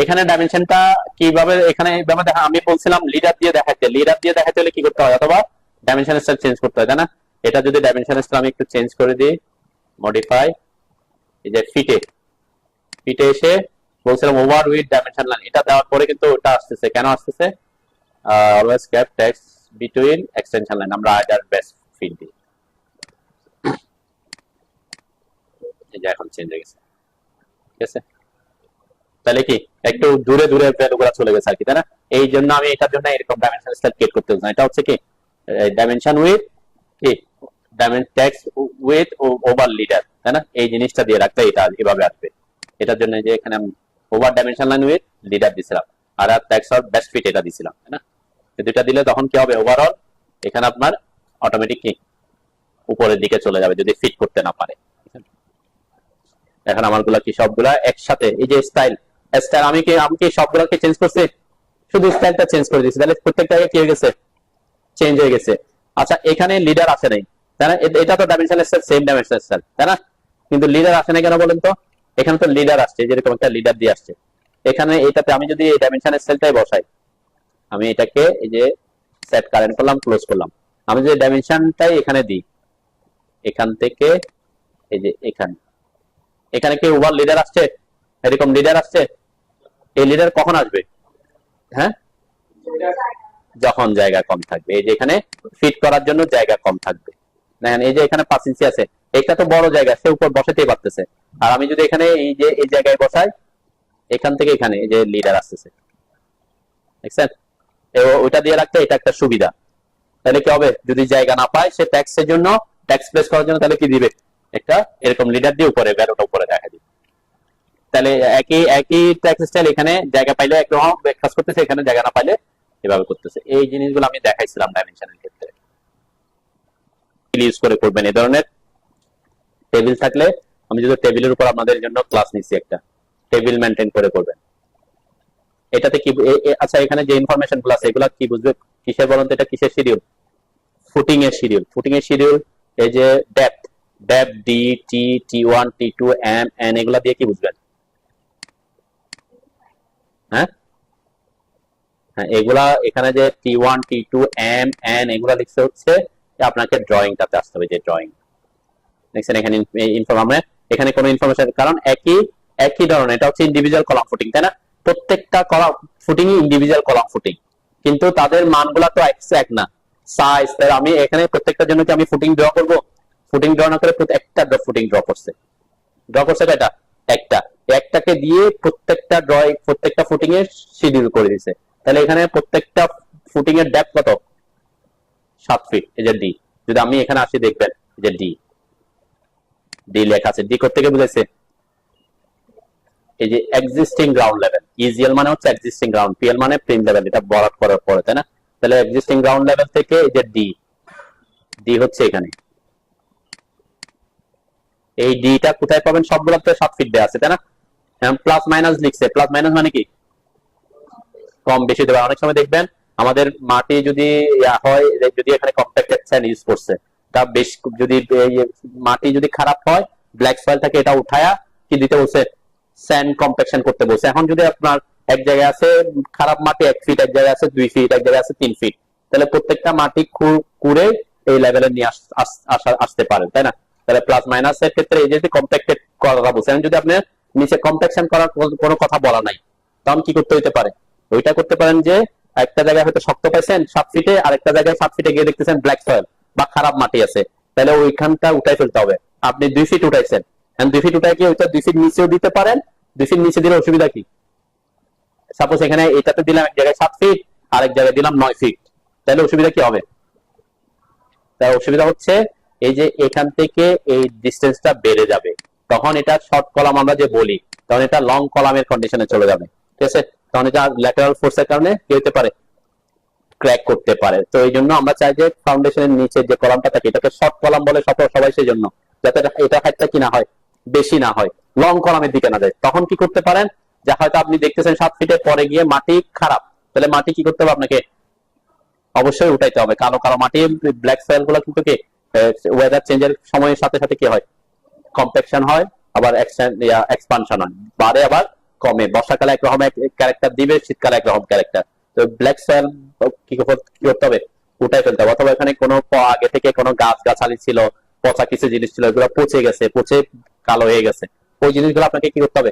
এখানে ডাইমেনশনটা কিভাবে, এখানে দেখা, আমি বলছিলাম লিডার দিয়ে দেখাতে, লিডার দিয়ে দেখাতে হলে কি করতে হয়, অথবা ডাইমেনশন স্টাইল চেঞ্জ করতে হয়, তাই না? এটা যদি ডাইমেনশন স্টাইল আমি একটু চেঞ্জ করে দিই, মডিফাই, এই যে ফিটে ফিটে এসে বলছিলাম ওভার উইথ ডাইমেনশন লাইন, এটা দেওয়ার পরে কিন্তু ওটা আসতেছে, কেন আসতেছে, always cap text between extension line, আমরা আইডার বেস্ট ফিট দিই, এই যে এখন চেঞ্জ হয়ে গেছে। ঠিক আছে, তাহলে কি একটু দূরে দূরে ভ্যালুগুলো চলে গেছে আর কি, তাই না? এই জন্য আমি এটার জন্য এরকম ডাইমেনশন স্টাইল ক্রিয়েট করতে চাই। এটা হচ্ছে কি ডাইমেনশন উইথ কি dimension text with over leader, তাই না? এই জিনিসটা দিয়ে রাখতে এটা এভাবে আসবে। এটার জন্য যে এখানে আমি over dimension line with leader দিছিলাম, আর টেক্সট অর বেস্ট ফিট এটা দিছিলাম, তাই না? এই দুটো দিলে তখন কি হবে, ওভারঅল এখানে আপনার অটোমেটিক কি উপরের দিকে চলে যাবে যদি ফিট করতে না পারে। এখন আমারগুলা কি সবগুলা একসাথে, এই যে স্টাইল স্টাইল আমি কি সবগুলোকে চেঞ্জ করছি, শুধু স্টাইলটা চেঞ্জ করে দিয়েছি, তাহলে প্রত্যেকটা কি হয়ে গেছে, চেঞ্জ হয়ে গেছে। আচ্ছা, এখানে লিডার আসে নাই, তাই না? এটা তো dimension style, same dimension style, তাই না? কিন্তু লিডার আসে নাই কেন বলেন তো? এখানে তো লিডার আসছে, যেরকম একটা লিডার দিয়ে আসছে। এখানে এটাতে আমি যদি এই ডাইমেনশন স্টাইলটাই বসাই, আমি এটাকে এই যে সেট কারেন্ট করলাম, ক্লোজ করলাম, আমি যদি ডাইমেনশনটাই এখানে দিই, এখান থেকে এই যে এখানে এখানে কি ওভার লিডার আসছে, এরকম লিডার আসছে। এই লিডার কখন আসবে, হ্যাঁ, যখন জায়গা কম থাকবে, এই যে এখানে ফিট করার জন্য জায়গা কম থাকবে। দেখেন এই যে এখানে 5 ইঞ্চি আছে, এটা তো বড় জায়গা, সে উপর বসাতেই পারতেছে। আর আমি যদি এখানে এই যে এই জায়গায় বসাই, এখান থেকে এখানে এই যে লিডার আসতেছে, দেখছেন? ওইটা দিয়ে রাখতে এটা একটা সুবিধা। তাহলে কি হবে, যদি জায়গা না পায় সে ট্যাক্সের জন্য, ট্যাক্স প্লেস করার জন্য, তাহলে কি দিবে, একটা এরকম লিডার দিয়ে উপরে ভ্যালুটা উপরে দেখা দিবে। তাহলে একই একই ট্যাক্স স্টাইল, এখানে জায়গা পাইলে একরকম কাজ করতেছে, এখানে জায়গা না পাইলে এভাবে করতেছে। এই জিনিসগুলো আমি দেখাইছিলাম ডাইমেনশনের ক্ষেত্রে, ইউজ করে করবেন। এই ধরনের টেবিল থাকলে, আমি যদি টেবিলের উপর আপনাদের জন্য ক্লাস নিচ্ছি, একটা টেবিল মেনটেন করে করবেন। এটাতে কি, আচ্ছা এখানে যে ইনফরমেশন গুলো আছে এগুলা কি বুঝবে, কিসের বলুন তো, এটা কিসের শিডিউল, ফুটিং এর শিডিউল। ফুটিং এর শিডিউল, এই যে depth depth D T T1 T2 M N, এগুলা দিয়ে কি বুঝবেন, হ্যাঁ হ্যাঁ, এগুলা এখানে যে T1 T2 এম এন এগুলা লিখতে হচ্ছে, আপনাকে ড্রয়িংটাতে আসতে হবে, যে ড্রয়িং দেখছেন এখানে আমরা এখানে কোনো ইনফরমেশন, কারণ একই ধরনের, এটা হচ্ছে ইন্ডিভিজুয়াল কলাম ফুটিং, তাই না? প্রত্যেকটা column footing individual column footing, কিন্তু তাদের মানগুলা তো এক না, সাইজ। তাই আমি এখানে প্রত্যেকটার জন্য কি আমি ফুটিং ড্র করব, ফুটিং ড্র না করে একটা ফুটিং ড্র করছে, ড্র করছে কয়টা? একটা। একটাকে দিয়ে প্রত্যেকটা ড্রয়িং, প্রত্যেকটা ফুটিং এর শিডিউল করে দিছে। তাহলে এখানে প্রত্যেকটা ফুটিং এর ডেপথ কত? 7 ফিট। এই যে ডি, যদি আমি এখানে আসি দেখবেন যে ডি, ডি লেখা আছে। ডি করতে গিয়ে বুঝাইছে এই যে এক্সিস্টিং গ্রাউন্ড লেভেল। ইজিএল মানে হচ্ছে এক্সিস্টিং গ্রাউন্ড, পিএল মানে প্রিম লেভেল, এটা বরাদ করার পরে, তাই না? তাহলে এক্সিস্টিং গ্রাউন্ড লেভেল থেকে এই যে ডি, ডি হচ্ছে এখানে। এই ডিটা কোথায় পাবেন? সবগুলোতে 7 ফিট দেওয়া আছে, তাই না? প্লাস মাইনাস লিখছে, প্লাস মাইনাস মানে কি কম বেশি দেবে। অনেক সময় দেখবেন আমাদের মাটি যদি হয়, যদি এখানে কম্প্যাক্টেড স্যান্ড ইউজ করছে, তা বেশ যদি মাটি যদি খারাপ হয়, ব্ল্যাক সয়েল থাকে, এটা উঠায়া কি দিতে বলছে? স্যান্ড কম্প্যাকশন করতে বলছে। এখন যদি আপনার এক জায়গায় আছে খারাপ মাটি 1 ফিট, এক জায়গায় আছে 2 ফিট, এক জায়গায় আছে 3 ফিট, তাহলে প্রত্যেকটা মাটি কুড়ে এই লেভেলে নিয়ে আসতে পারেন, তাই না? তাহলে প্লাস মাইনাস এর ক্ষেত্রে এই যে কম্প্যাক্টেড করা বলছে, যদি আপনি নিচে কম্প্যাকশন করার কোনো কথা বলা নাই, তখন কি করতে হইতে পারে? ওইটা করতে পারেন যে একটা জায়গায় হয়তো শক্ত পাইছেন 7 ফিটে, আর একটা জায়গায় 7 ফিটে গিয়ে দেখতেছেন ব্ল্যাক সয়েল বা খারাপ মাটি আছে, তাহলে ওইখানটা উঠাই ফেলতে হবে। আপনি 2 ফিট উঠাইছেন, 2 ফিট উঠাই কি ওইটা 2 ফিট নিচেও দিতে পারেন। 2 ফিট নিচে দিলে অসুবিধা কি? সাপোজ এখানে এটাতে দিলাম এক জায়গায় 7 ফিট, আরেক জায়গায় দিলাম 9 ফিট, তাহলে অসুবিধা কি হবে? তার অসুবিধা হচ্ছে এই যে এখান থেকে এই ডিস্টেন্সটা বেড়ে যাবে, তখন এটা শর্ট কলাম আমরা যে বলি, তখন এটা লং কলামের কন্ডিশনে চলে যাবে, ঠিক আছে? তখন এটা ল্যাটারাল ফোর্সের কারণে কি হতে পারে? ক্র্যাক করতে পারে। তো এই জন্য আমরা চাই যে ফাউন্ডেশনের নিচে যে কলামটা থাকে এটাকে শর্ট কলাম বলে সবাই, সেই জন্য যাতে এটা হাইটটা কি না হয়, বেশি না হয়, লং কলামের দিকে না যায়। তখন কি করতে পারেন, যে হয়তো আপনি দেখতেছেন 7 ফিটের পরে গিয়ে মাটি খারাপ, তাহলে মাটি কি করতে হবে? আপনাকে অবশ্যই উঠাইতে হবে। কালো কালো মাটি, ব্ল্যাক সয়েল গুলো কিন্তু কি ওয়েদার চেঞ্জের সময়ের সাথে সাথে কি হয়? কম্প্যাকশন হয়, আবার এক্সপানশন হয়, বাড়ে আবার কমে। বর্ষাকালে একরকম ক্যারেক্টার দিবে, শীতকালে একরকম ক্যারেক্টার। তো ব্ল্যাক সয়েল কি করতে হবে? উঠাই ফেলতে হবে। অথবা এখানে কোনো আগে থেকে কোনো গাছ গাছালি ছিল, পচা কিছু জিনিস ছিল, এগুলো পচে গেছে, পচে কালো হয়ে গেছে, ওই জিনিসগুলো আপনাকে কি করতে হবে?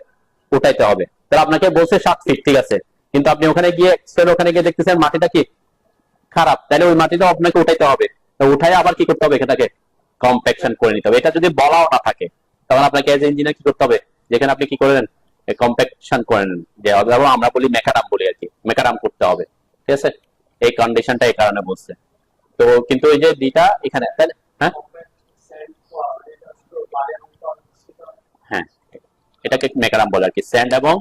উঠাইতে হবে। তাহলে আপনাকে বলছে 7 ফিট, ঠিক আছে, কিন্তু আপনি ওখানে গিয়ে ওখানে গিয়ে দেখতেছেন মাটিটা কি খারাপ, তাহলে ওই মাটিটা আপনাকে উঠাইতে হবে। তো উঠাই আবার কি করতে হবে? এখানটাকে কম্প্যাকশন করে নিতে হবে। এটা যদি বলাও না থাকে, তখন আপনাকে এজ ইঞ্জিনিয়ার কি করতে হবে? যেখানে আপনি কি করে নেন, কম্প্যাকশন করে নেন, যে আমরা বলি মেকাডাম বলি আর কি, মেকাডাম করতে হবে, ঠিক আছে? এই কন্ডিশনটা এই কারণে বলছে। তো কিন্তু ওই যে ডিটা এখানে, তাহলে হ্যাঁ হ্যাঁ, এটাকে মেকাডাম বলে আর কি, স্যান্ড এবং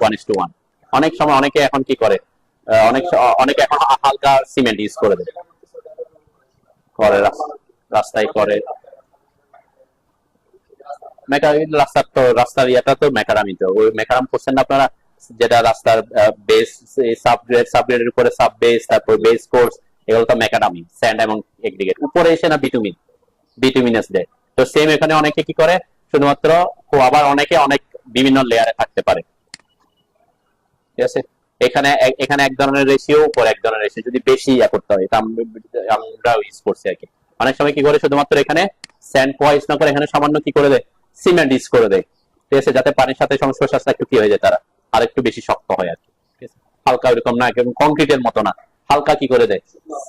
1:1। অনেক সময় অনেকে এখন কি করে, অনেকে এখন হালকা সিমেন্ট ইউজ করে দেয়, করে রাস্তায় করে রাস্তার ইয়েটা তো মেকারামি। তো ওই মেকারাম করছেন না আপনারা, যেটা রাস্তার বেস, সাবগ্রেডের উপরে সাব বেস, তারপর বেস কোর্স, এগুলো তো মেকাডামি, স্যান্ড এবং এগ্রিগেট। উপরে এসে না বিটুমিনাস দেয়। তো সেম এখানে অনেকে কি করে, শুধুমাত্র আবার অনেকে অনেক বিভিন্ন লেয়ারে থাকতে পারে, ঠিক আছে? এখানে এখানে এক ধরনের রেশিও, উপর এক ধরনের রেশিও, যদি বেশি করতে হয়, এটা আমরা ইউজ করছি আর কি। অনেক সময় কি করে, শুধুমাত্র এখানে স্যান্ড কোয়া ইউজ না করে এখানে সামান্য কি করে দেয়, সিমেন্ট ইউজ করে দেয়, ঠিক আছে? যাতে পানির সাথে সংস্পর্শ আসলে একটু কি হয়ে যায়, তারা আর একটু বেশি শক্ত হয় আর কি, ঠিক আছে? হালকা ওইরকম না, একদম কংক্রিটের মতো না, হালকা কি করে দেয়,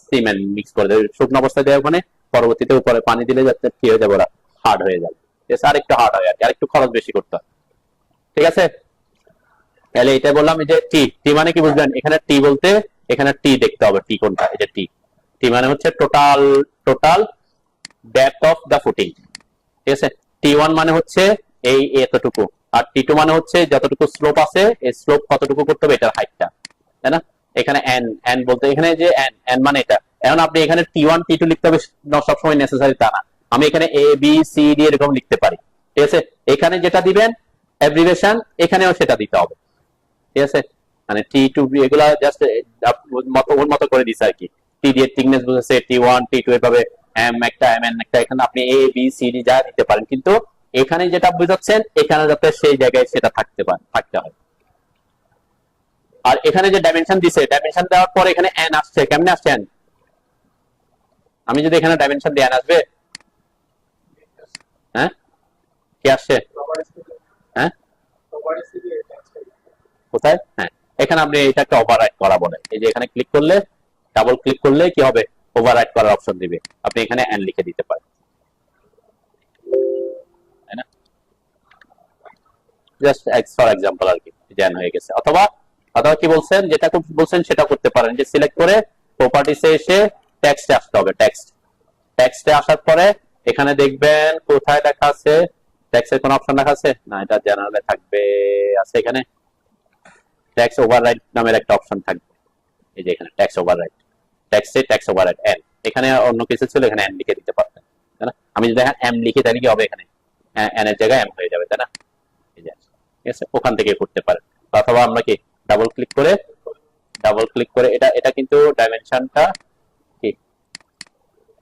সিমেন্ট মিক্স করে দেয় শুকনো অবস্থায় দেয় ওখানে, পরবর্তীতে উপরে পানি দিলে যাতে কি হয়ে যাবে, ওরা হার্ড হয়ে যাবে, ঠিক আছে? আর একটু হার্ড হয় আর কি, আর একটু খরচ বেশি করতে হয়, ঠিক আছে? তাহলে এটা বললাম, এই যে টি, টি মানে কি বুঝলেন? এখানে টি বলতে এখানে টি দেখতে হবে, টি কোনটা? এই যে টি, টি মানে হচ্ছে total depth of the footing, ঠিক আছে? টি1 মানে হচ্ছে এই এতটুকু, আর টি2 মানে হচ্ছে যতটুকু স্লোপ আছে, এই স্লোপ কতটুকু করতে হবে, এটার হাইটটা, তাই না? এখানে এন, এন বলতে এখানে যে এন, এন মানে এটা। এখন আপনি এখানে টি1 টি2 লিখতে হবে সবসময় নেসেসারি তা না, আমি এখানে এ বি সি ডি এরকম লিখতে পারি, ঠিক আছে? এখানে যেটা দিবেন অ্যাব্রিভিয়েশন, এখানেও সেটা দিতে হবে, ঠিক আছে? মানে টি2 এগুলা জাস্ট ওর মতো করে দিছে আর কি। টি দিয়ে থিকনেস বুঝেছে, টি1 টি2 এভাবে, এম একটা এম এন একটা, এখানে আপনি এ বি সি ডি যা দিতে পারেন, কিন্তু এখানে যেটা বুঝাচ্ছেন এখানে যাতে সেই জায়গায় সেটা থাকতে হয়। আর এখানে যে ডাইমেনশন দিছে, ডাইমেনশন দেওয়ার পর এখানে এন আসছে, কেমনে আসছে এন? আমি যদি এখানে ডাইমেনশন দিয়ে এন আসবে, হ্যাঁ কি আসছে? হ্যাঁ কোথায়? হ্যাঁ, এখানে আপনি এটাকে ওভাররাইট করা বলে, এই যে এখানে ক্লিক করলে, ডাবল ক্লিক করলে কি হবে, ওভাররাইট করার অপশন দিবে, আপনি এখানে এন লিখে দিতে পারেন, তাই না? জাস্ট এক্স ফর এক্সাম্পল আর কি, জেন হয়ে গেছে। অথবা অথবা কি বলছেন, যেটা বলছেন সেটা করতে পারেন, যে সিলেক্ট করে প্রপার্টিসে এসে টেক্সটে আসতে হবে। টেক্সটে আসার পরে এখানে দেখবেন কোথায় লেখা আছে, টেক্সটের কোন অপশন লেখা আছে না, এটা জেনারেলে থাকবে, আছে এখানে টেক্সট ওভাররাইড নামের একটা অপশন থাকবে। এই যে এখানে টেক্সট ওভাররাইড, টেক্সটে টেক্সট ওভাররাইড এন, এখানে অন্য কিছু ছিল, এখানে এন লিখে দিতে পারতেন, তাই না? আমি যদি এম লিখি তাহলে কি হবে, এখানে এন এর জায়গায় এম হয়ে যাবে, তাই না? এই যে, ঠিক আছে, ওখান থেকে করতে পারেন। অথবা আমরা কি ডাবল ক্লিক করে এটা কিন্তু ডাইমেনশনটা কি,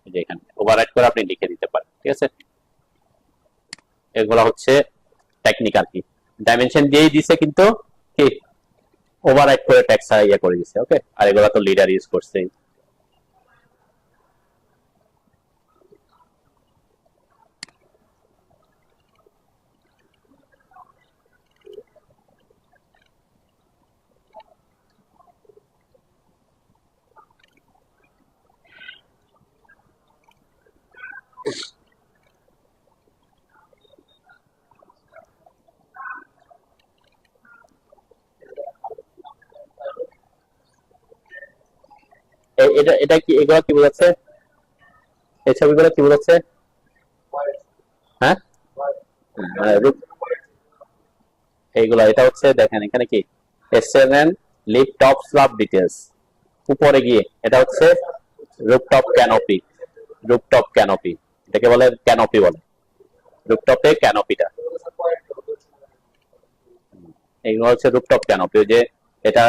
এই যে এখানে ওভাররাইড করে আপনি লিখে দিতে পারেন, ঠিক আছে। এগুলো হচ্ছে টেকনিক্যাল কি, ডাইমেনশন দিয়েই দিছে কিন্তু কি ওভাররাইড করে টেক্সট ইয়ে করে দিছে, ওকে। আর এগুলো তো লিডার ইউজ করছে। এটা এটা কি, এগুলো কি বোঝাচ্ছে, এই ছবিগুলো কি বোঝাচ্ছে? হ্যাঁ, এইগুলো, এটা হচ্ছে দেখেন এখানে কি SNN leave top slab details, উপরে গিয়ে এটা হচ্ছে রুফটপ ক্যানোপি, এটাকে বলে ক্যানোপি বলে, রুফটপে ক্যানোপিটা, এইগুলো হচ্ছে রুফটপ ক্যানোপি। যে এটা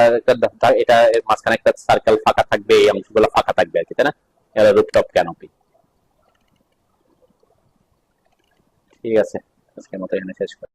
এটা মাঝখানে একটা সার্কেল ফাঁকা থাকবে, এই অংশগুলো ফাঁকা থাকবে আর কি, তাই না? এটা রুফটপ ক্যানোপি। ঠিক আছে, আজকের মতো এখানে শেষ করি।